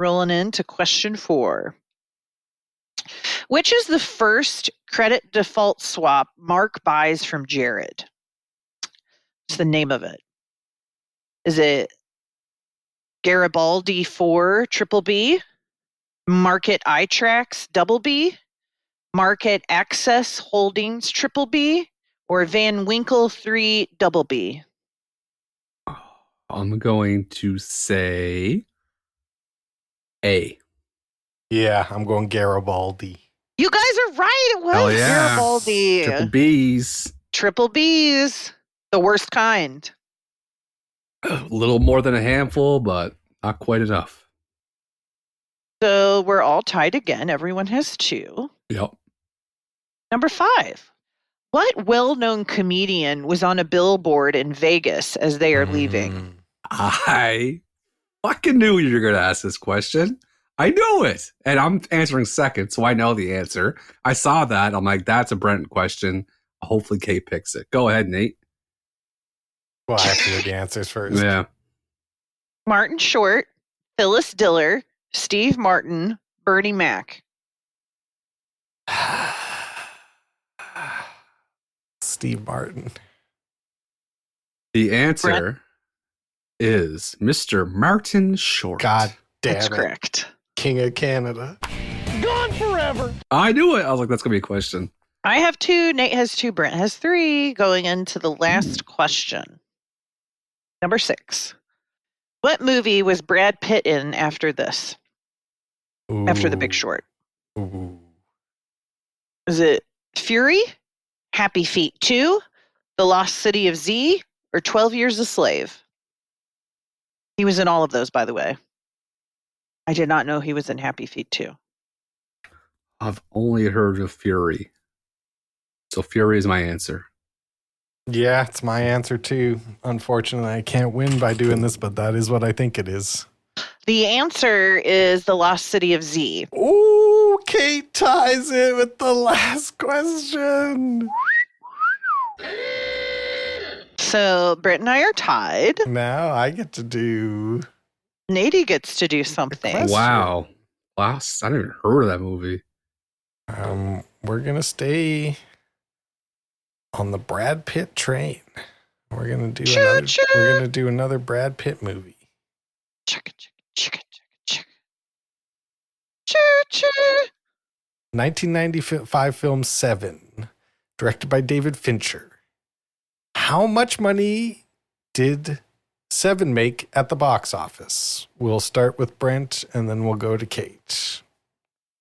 Rolling into question 4. Which is the first credit default swap Mark buys from Jared? What's the name of it? Is it Garibaldi 4 Triple B, Market iTrax Double B, Market Access Holdings Triple B, or Van Winkle 3 Double B? I'm going to say A. Yeah, I'm going Garibaldi. You guys are right. It was Garibaldi. Triple B's. Triple B's. The worst kind. A little more than a handful, but not quite enough. So we're all tied again. Everyone has 2. Yep. Number 5. What well-known comedian was on a billboard in Vegas as they are leaving? I fucking knew you were going to ask this question. I knew it. And I'm answering second, so I know the answer. I saw that. I'm like, that's a Brent question. Hopefully Kate picks it. Go ahead, Nate. Well, I have to hear the answers first. Yeah. Martin Short, Phyllis Diller, Steve Martin, Bernie Mac. Steve Martin. The answer is Mr. Martin Short. God damn That's it. correct. King of Canada. Gone forever. I knew it. I was like, that's going to be a question. I have 2. Nate has 2. Brent has 3. Going into the last question. Number 6. What movie was Brad Pitt in after this? After The Big Short? Ooh. Is it Fury, Happy Feet 2, The Lost City of Z, or 12 Years a Slave? He was in all of those, by the way. I did not know he was in Happy Feet 2. I've only heard of Fury. So Fury is my answer. Yeah, it's my answer too. Unfortunately, I can't win by doing this, but that is what I think it is. The answer is The Lost City of Z. Ooh, Kate ties it with the last question. So Brent and I are tied. Now I get to do... Nady gets to do something. Question. Wow. Lost? I didn't even heard of that movie. We're going to stay on the Brad Pitt train. We're going to do another Brad Pitt movie. Chicka, chicka, chicka, chicka, chicka. Choo, choo. 1995 film Seven, directed by David Fincher. How much money did Seven make at the box office? We'll start with Brent and then we'll go to Kate.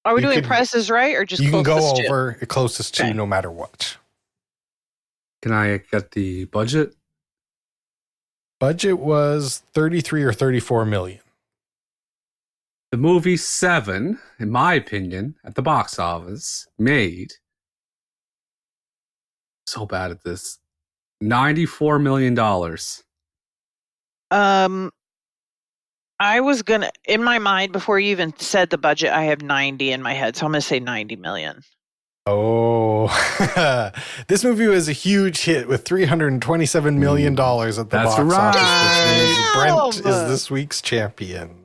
Are we doing Price is Right or just you can go closest to? over closest to Okay. no matter what. Can I get the budget? Budget was 33 or 34 million. The movie Seven, in my opinion, at the box office, made, so bad at this, $94 million. I was gonna, in my mind, before you even said the budget, I have 90 in my head, so I'm gonna say 90 million. Oh, this movie was a huge hit with $327 million at the That's box right. office, which means Brent Damn! is this week's champion.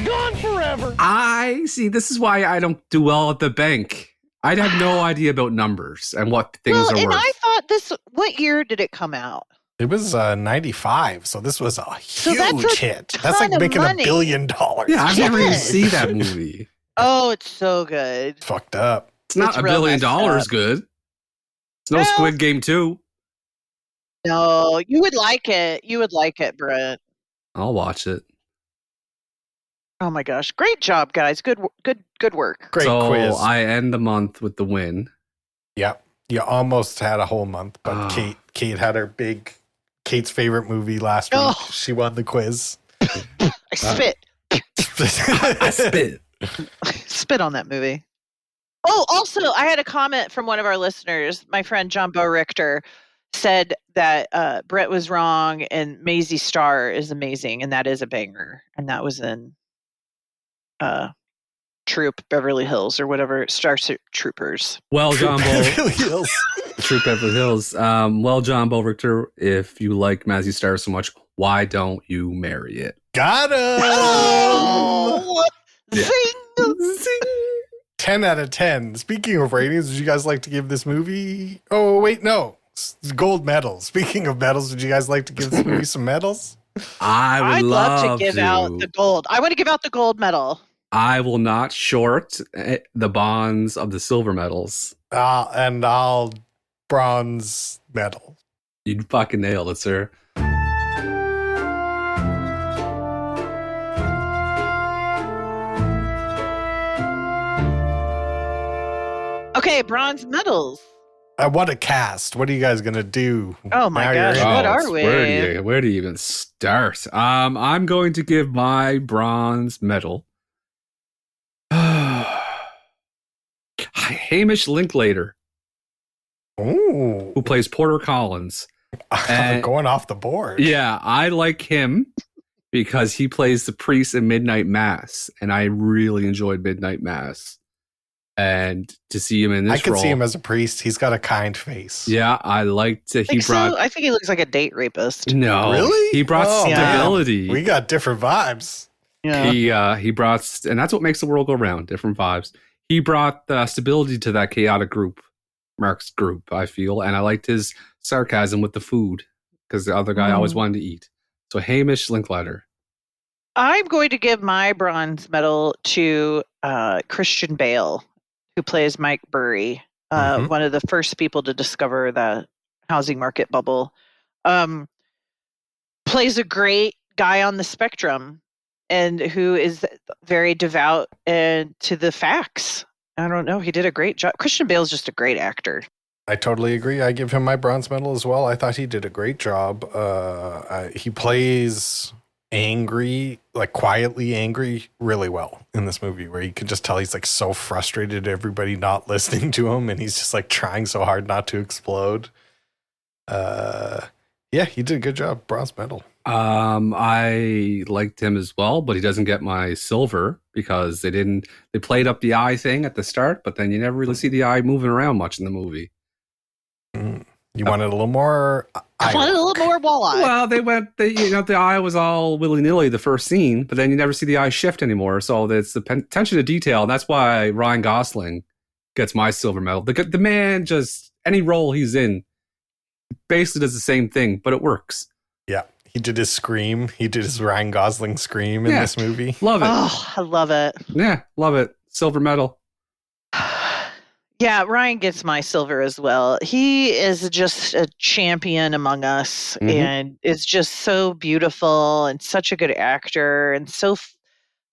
Gone forever. I see. This is why I don't do well at the bank. I'd have no idea about numbers and what things Well, are and worth. I thought this. What year did it come out? It was 95, so this was a So that's huge a hit. That's ton like of making money. $1 billion. Yeah, I've never even Yes. seen that movie. Oh, it's so good. Fucked up. It's not It's $1 real billion messed up. good. It's no Well- Squid Game 2. No, you would like it. You would like it, Brent. I'll watch it. Oh my gosh, great job, guys. Good work. Great so quiz. I end the month with the win. Yep. You almost had a whole month, but Ah. Kate had her big Kate's favorite movie last week. Oh. She won the quiz. I spit. I spit. Spit on that movie. Oh, also, I had a comment from one of our listeners. My friend John Bo Richter said that Brett was wrong and Maisie Starr is amazing, and that is a banger. And that was in Troop Beverly Hills or whatever, Troopers. Well, John Bo, Beverly Hills. Troop Beverly Hills. Well, John Bo Richter, if you like Mazzy Star so much, why don't you marry it? Got him. Oh, Yeah. zing! 10 out of 10. Speaking of ratings, would you guys like to give this movie... Oh, wait, no. Gold medals. Speaking of medals, would you guys like to give this movie some medals? I would I'd love love to give out the gold. I want to give out the gold medal. I will not short the bonds of the silver medals. And I'll bronze medal. You fucking nailed it, sir. Okay, bronze medals. What a cast. What are you guys going to do? Oh my Now you're gosh, in. what are it's- we? Where do you even start? I'm going to give my bronze medal. Hamish Linklater, Ooh. who plays Porter Collins. Going off the board. Yeah, I like him because he plays the priest in Midnight Mass, and I really enjoyed Midnight Mass. And to see him in this I could role, see him as a priest. He's got a kind face. yeah, I liked that he brought. I think he looks like a date rapist. No, Really? he brought Oh, man. stability. We got different vibes. Yeah. He brought, and that's what makes the world go round. Different vibes. He brought stability to that chaotic group, Mark's group. I feel, and I liked his sarcasm with the food because the other guy always wanted to eat. So Hamish Linklater. I'm going to give my bronze medal to Christian Bale, who plays Mike Burry, Mhm. one of the first people to discover the housing market bubble. Plays a great guy on the spectrum and who is very devout and to the facts. I don't know. He did a great job. Christian Bale's just a great actor. I totally agree. I give him my bronze medal as well. I thought he did a great job. He plays angry, like quietly angry, really well in this movie, where you can just tell he's like so frustrated at everybody not listening to him, and he's just like trying so hard not to explode. Yeah, he did a good job. Bronze medal. I liked him as well, but he doesn't get my silver because they played up the eye thing at the start, but then you never really see the eye moving around much in the movie. You wanted a little more. I wanted a little more walleye. Well, the eye was all willy-nilly the first scene, but then you never see the eye shift anymore. So it's the attention to detail. And that's why Ryan Gosling gets my silver medal. The man, just any role he's in, basically does the same thing, but it works. Yeah. He did his scream. He did his Ryan Gosling scream in this movie. Love it. Oh, I love it. Yeah, love it. Silver medal. Yeah, Ryan gets my silver as well. He is just a champion among us, and is just so beautiful and such a good actor and so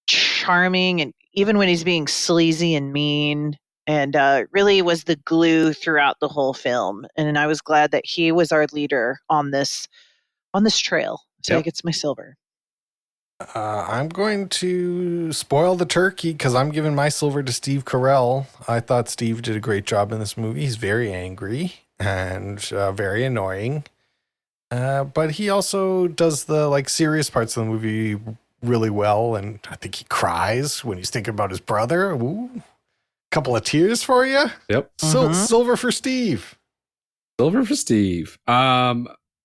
charming. And even when he's being sleazy and mean, and really was the glue throughout the whole film. And I was glad that he was our leader on this trail. So he gets my silver. I'm going to spoil the turkey because I'm giving my silver to Steve Carell. I thought Steve did a great job in this movie. He's very angry and very annoying. But he also does the like serious parts of the movie really well. And I think he cries when he's thinking about his brother. Ooh, couple of tears for you. Yep. Silver for Steve. Silver for Steve.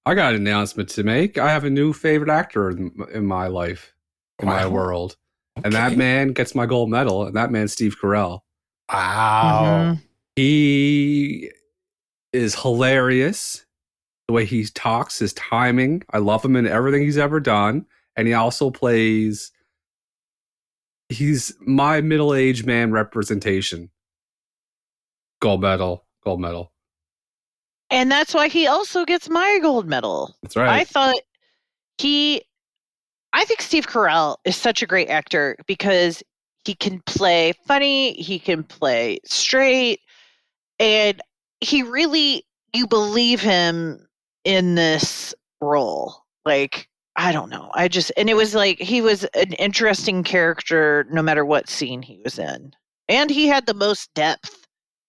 I got an announcement to make. I have a new favorite actor in my life, in my world. Okay. And that man gets my gold medal, and that man's Steve Carell. Wow. He is hilarious. The way he talks, his timing. I love him in everything he's ever done. And he also he's my middle-aged man representation. Gold medal. And that's why he also gets my gold medal. That's right. I think Steve Carell is such a great actor because he can play funny, he can play straight, and you believe him in this role. Like, I don't know. And it was like, he was an interesting character no matter what scene he was in. And he had the most depth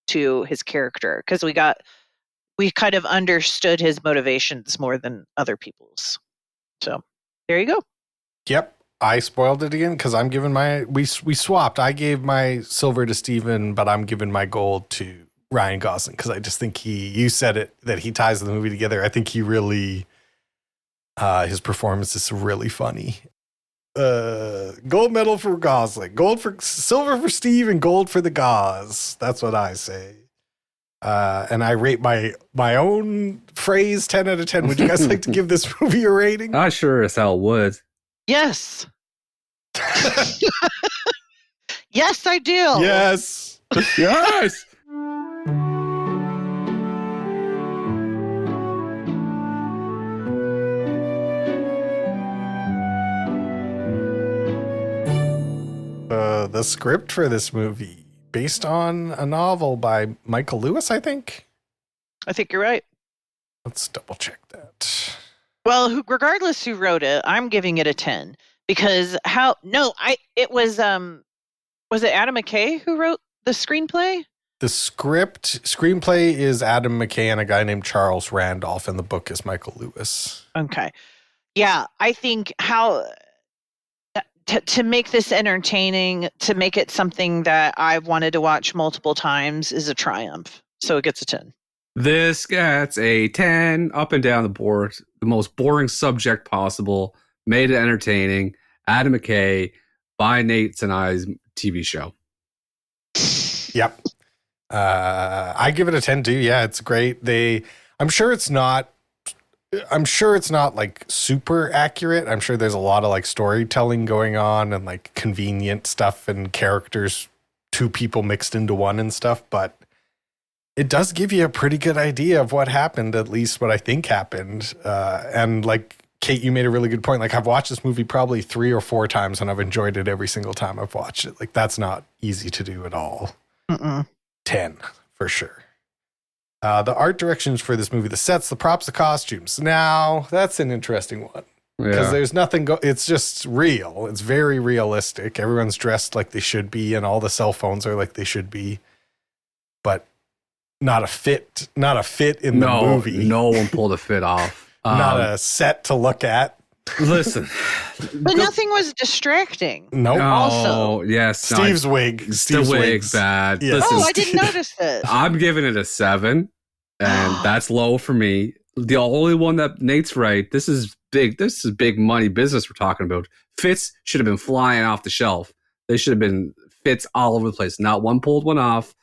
to his character because we kind of understood his motivations more than other people's. So there you go. Yep. I spoiled it again because I'm giving we swapped. I gave my silver to Steven, but I'm giving my gold to Ryan Gosling because I just think you said it, that he ties the movie together. I think he really, his performance is really funny. Gold medal for Gosling, silver for Steve, and gold for the Gauze. That's what I say. And I rate my own phrase 10 out of 10. Would you guys like to give this movie a rating? I sure as hell would. Yes. Yes, I do. Yes. Yes. The script for this movie, based on a novel by Michael Lewis, I think. I think you're right. Let's double check that. Well, regardless who wrote it, I'm giving it a 10 because it was it Adam McKay who wrote the screenplay? The screenplay is Adam McKay and a guy named Charles Randolph, and the book is Michael Lewis. Okay. Yeah, I think to make this entertaining, to make it something that I've wanted to watch multiple times is a triumph. So it gets a 10. This gets a 10 up and down the board. The most boring subject possible. Made it entertaining. Adam McKay by Nate Sinai's TV show. Yep. I give it a 10 too. Yeah, it's great. I'm sure it's not like super accurate. I'm sure there's a lot of like storytelling going on and like convenient stuff and characters, two people mixed into one and stuff, but it does give you a pretty good idea of what happened, at least what I think happened. And like Kate, you made a really good point. Like, I've watched this movie probably 3 or 4 times and I've enjoyed it every single time I've watched it. Like, that's not easy to do at all. 10 for sure. The art directions for this movie, the sets, the props, the costumes. Now, that's an interesting one. Because Yeah. there's nothing, it's just real. It's very realistic. Everyone's dressed like they should be, and all the cell phones are like they should be. But not a fit in the movie. No one pulled a fit off. Not a set to look at. Listen. But nothing was distracting. Nope. Also- yes. Steve's wig. The Steve's wig, wig's bad. Yeah. Listen, Oh, I didn't notice this. I'm giving it a 7, and that's low for me. The only one that Nate's right. This is big. This is big money business we're talking about. Fits should have been flying off the shelf. They should have been fits all over the place. Not one pulled one off.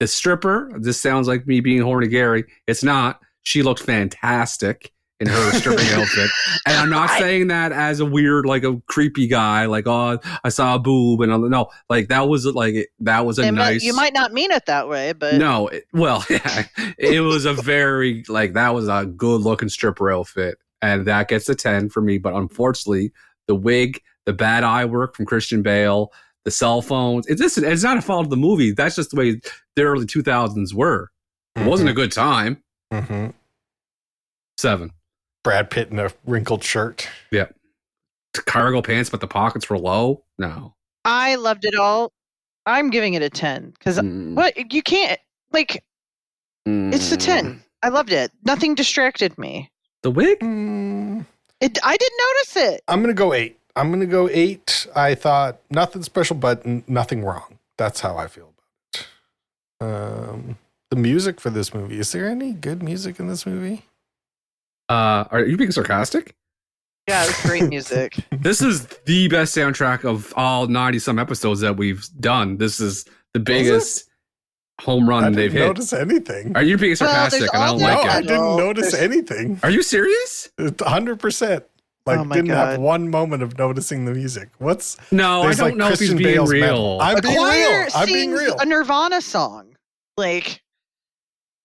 The stripper. This sounds like me being horny Gary. It's not. She looked fantastic in her stripping outfit. And I'm not saying that as a weird, like a creepy guy, like, oh, I saw a boob and no, like that was a nice. You might not mean it that way, but No, yeah, it was a very that was a good looking stripper outfit, and that gets a 10 for me. But unfortunately, the wig, the bad eye work from Christian Bale, the cell phones. It's not a fault of the movie. That's just the way the early 2000s were. It wasn't a good time. Mm-hmm. 7. Brad Pitt in a wrinkled shirt. Yeah. Cargo pants, but the pockets were low. No. I loved it all. I'm giving it a 10 because what you can't it's a 10. I loved it. Nothing distracted me. The wig? I didn't notice it. I'm going to go 8. I thought nothing special, but nothing wrong. That's how I feel about it. The music for this movie. Is there any good music in this movie? Are you being sarcastic? Yeah, it was great music. This is the best soundtrack of all 90 some episodes that we've done. This is the biggest home run they've hit. I didn't notice anything. Are you being sarcastic? there's And I don't all like No, that- I it. didn't notice anything. Are you serious? 100%. Like, Oh my didn't have God. one moment of noticing the music. No, There's I don't like know if Christian he's being Bale's real. metal. I'm The being choir real. I'm being sings real. a Nirvana song. Like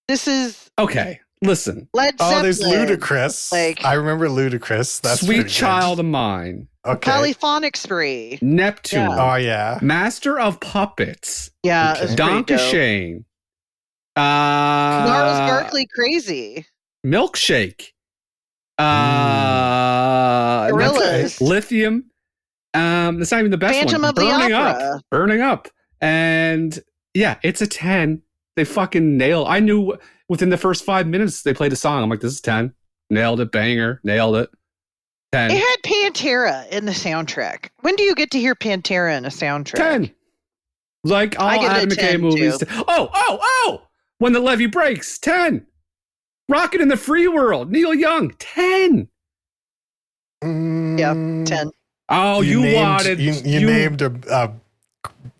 this is Okay, listen. Led Zeppelin. Oh, there's Ludacris. Like- I remember Ludacris. That's Sweet pretty Child of Mine. Good. Okay. Polyphonic Spree. Neptune. Yeah. Oh yeah. Master of Puppets. Yeah, Okay. it's pretty Donkey dope. Shane. Gnarls Barkley Crazy. Milkshake. Gorillas. Lithium. That's not even the best Phantom one. of the Opera. Burning Up. And yeah, it's a 10. They fucking nailed. I knew within the first 5 minutes they played a song. I'm like, this is 10. Nailed it. Banger. Nailed it. 10. It had Pantera in the soundtrack. When do you get to hear Pantera in a soundtrack? 10. Like all I give it a Adam McKay 10 movies. too. Oh. When the levee breaks. 10. Rocket in the Free World. Neil Young. 10. Yeah, 10. Oh, you wanted. you named a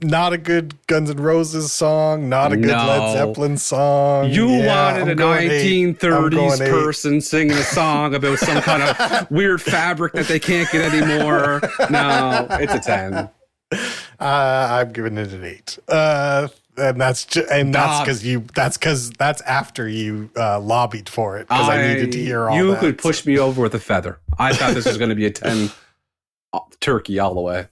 not a good Guns N' Roses song, not a good No. Led Zeppelin song. You Yeah, wanted I'm a going 1930s 8. person singing a song about some kind of weird fabric that they can't get anymore. No, it's a 10. I'm giving it an 8. And that's that's after you lobbied for it because I needed to hear all You that. could push me over with a feather. I thought this was going to be a 10 turkey all the way.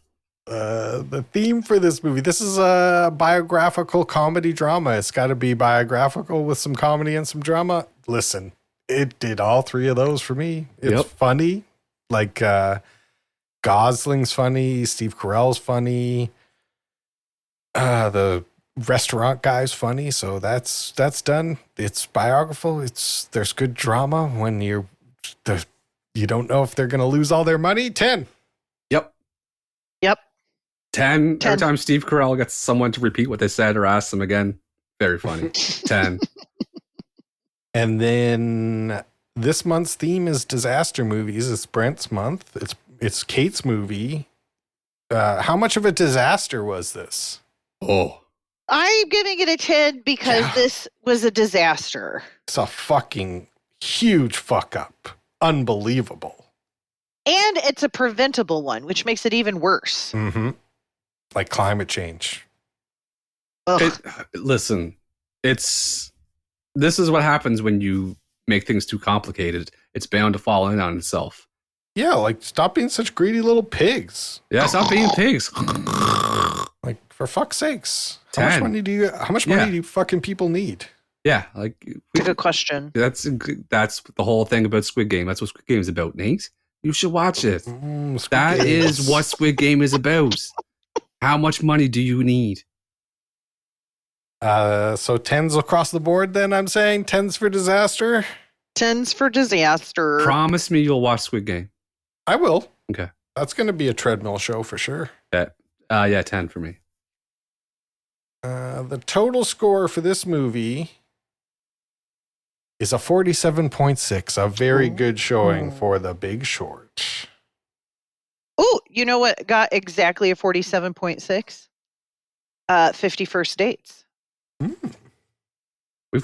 The theme for this movie, this is a biographical comedy drama. It's got to be biographical with some comedy and some drama. Listen, it did all 3 of those for me. It's funny. Like Gosling's funny. Steve Carell's funny. The restaurant guy's funny. So that's done. It's biographical. There's good drama when you don't know if they're going to lose all their money. 10. Yep. 10. 10. Every time Steve Carell gets someone to repeat what they said or ask them again, very funny. 10. And then this month's theme is disaster movies. It's Brent's month. It's Kate's movie. How much of a disaster was this? Oh. I'm giving it a 10 because this was a disaster. It's a fucking huge fuck up. Unbelievable. And it's a preventable one, which makes it even worse. Mm-hmm. Like climate change. Ugh. Listen, this is what happens when you make things too complicated. It's bound to fall in on itself. Yeah, like stop being such greedy little pigs. Yeah, stop being pigs. Like for fuck's sakes. 10. How much money do fucking people need? Yeah, like Good question. that's the whole thing about Squid Game. That's what Squid Game is about, Nate. You should watch it. Squid That Games. is what Squid Game is about. How much money do you need? So 10s across the board then, I'm saying? 10s for disaster? 10s for disaster. Promise me you'll watch Squid Game. I will. Okay. That's going to be a treadmill show for sure. Yeah, 10 for me. The total score for this movie is a 47.6, a very good showing for The Big Short. Oh, you know what got exactly a 47.6? 51st Dates. We've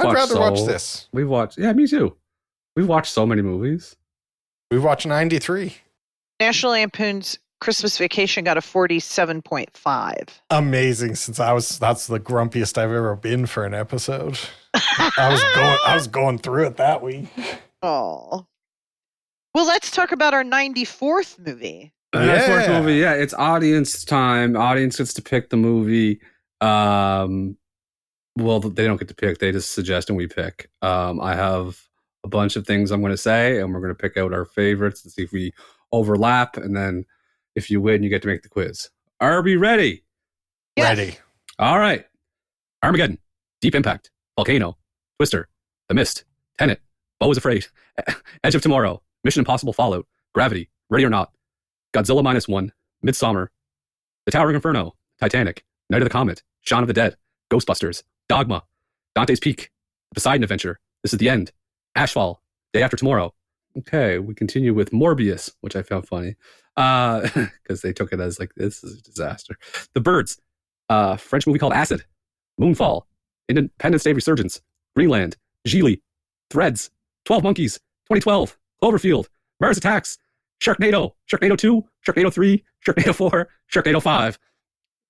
I'd watched rather watch this. We've watched, yeah, me too. We've watched so many movies. We've watched 93. National Lampoon's Christmas Vacation got a 47.5. Amazing, since that's the grumpiest I've ever been for an episode. I was going through it that week. Oh. Well, let's talk about our 94th movie. That fourth movie, yeah, it's audience time. Audience gets to pick the movie. Well, they don't get to pick. They just suggest and we pick. I have a bunch of things I'm going to say, and we're going to pick out our favorites and see if we overlap. And then if you win, you get to make the quiz. Are we ready? Yes. Ready. All right. Armageddon, Deep Impact, Volcano, Twister, The Mist, Tenet, Beau is Afraid, Edge of Tomorrow, Mission Impossible Fallout, Gravity, Ready or Not, Godzilla -1, Midsommar, The Towering Inferno, Titanic, Night of the Comet, Shaun of the Dead, Ghostbusters, Dogma, Dante's Peak, Poseidon Adventure, This is the End, Ashfall, Day After Tomorrow. Okay, we continue with Morbius, which I found funny because they took it as like, this is a disaster. The Birds, French movie called Acid, Moonfall, Independence Day Resurgence, Greenland, Gigli, Threads, 12 Monkeys, 2012, Cloverfield, Mars Attacks, Sharknado, Sharknado 2, Sharknado 3, Sharknado 4, Sharknado 5,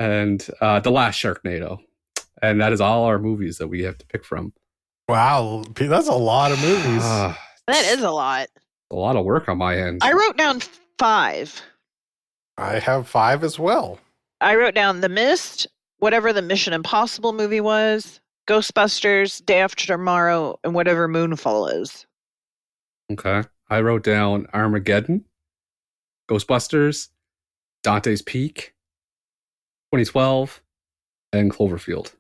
and The Last Sharknado. And that is all our movies that we have to pick from. Wow, that's a lot of movies. That is a lot. A lot of work on my end. I wrote down 5. I have 5 as well. I wrote down The Mist, whatever the Mission Impossible movie was, Ghostbusters, Day After Tomorrow, and whatever Moonfall is. Okay. I wrote down Armageddon, Ghostbusters, Dante's Peak, 2012, and Cloverfield.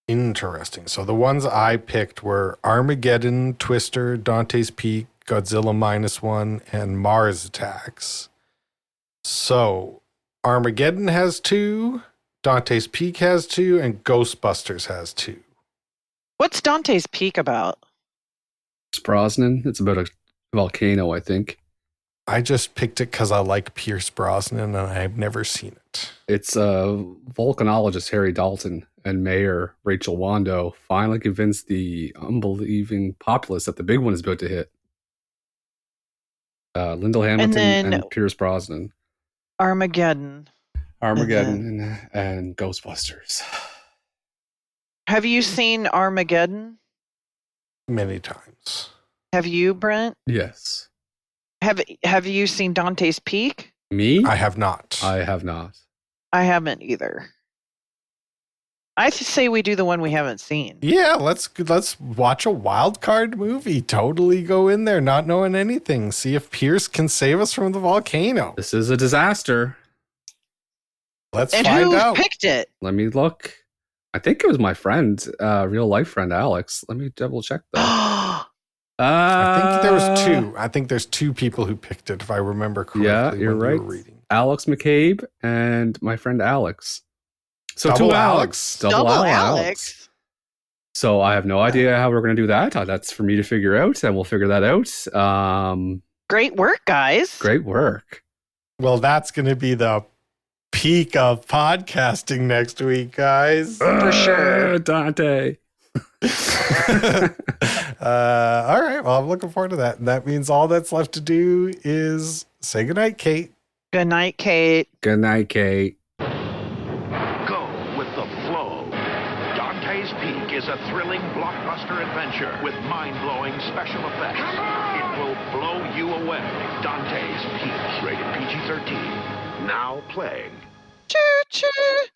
Interesting. So the ones I picked were Armageddon, Twister, Dante's Peak, Godzilla -1, and Mars Attacks. So Armageddon has 2, Dante's Peak has 2, and Ghostbusters has 2. What's Dante's Peak about? It's Brosnan. It's about a volcano, I think. I just picked it because I like Pierce Brosnan and I've never seen it. It's volcanologist Harry Dalton and Mayor Rachel Wando finally convinced the unbelieving populace that the big one is about to hit. Lyndall Hamilton and Pierce Brosnan. Armageddon. And Ghostbusters. Have you seen Armageddon? Many times. Have you, Brent? Yes. Have you seen Dante's Peak? Me? I have not. I have not. I haven't either. I say we do the one we haven't seen. Yeah, let's watch a wild card movie. Totally go in there not knowing anything. See if Pierce can save us from the volcano. This is a disaster. Let's And find who out. picked it? Let me look. I think it was my friend, real life friend Alex. Let me double check that. I think there was 2. I think there's 2 people who picked it, if I remember correctly. Yeah, you're when right. you were reading. Alex McCabe and my friend Alex. So Double 2 Alex? Double Alex. So I have no idea how we're going to do that. That's for me to figure out, and we'll figure that out. Great work, guys. Great work. Well, that's going to be the peak of podcasting next week, guys. For sure. Dante. All right. Well, I'm looking forward to that. And that means all that's left to do is say goodnight, Kate. Good night, Kate. Good night, Kate. Go with the flow. Dante's Peak is a thrilling blockbuster adventure with mind-blowing special effects. It will blow you away. Dante's Peak, rated PG-13. Now playing. Choo-choo.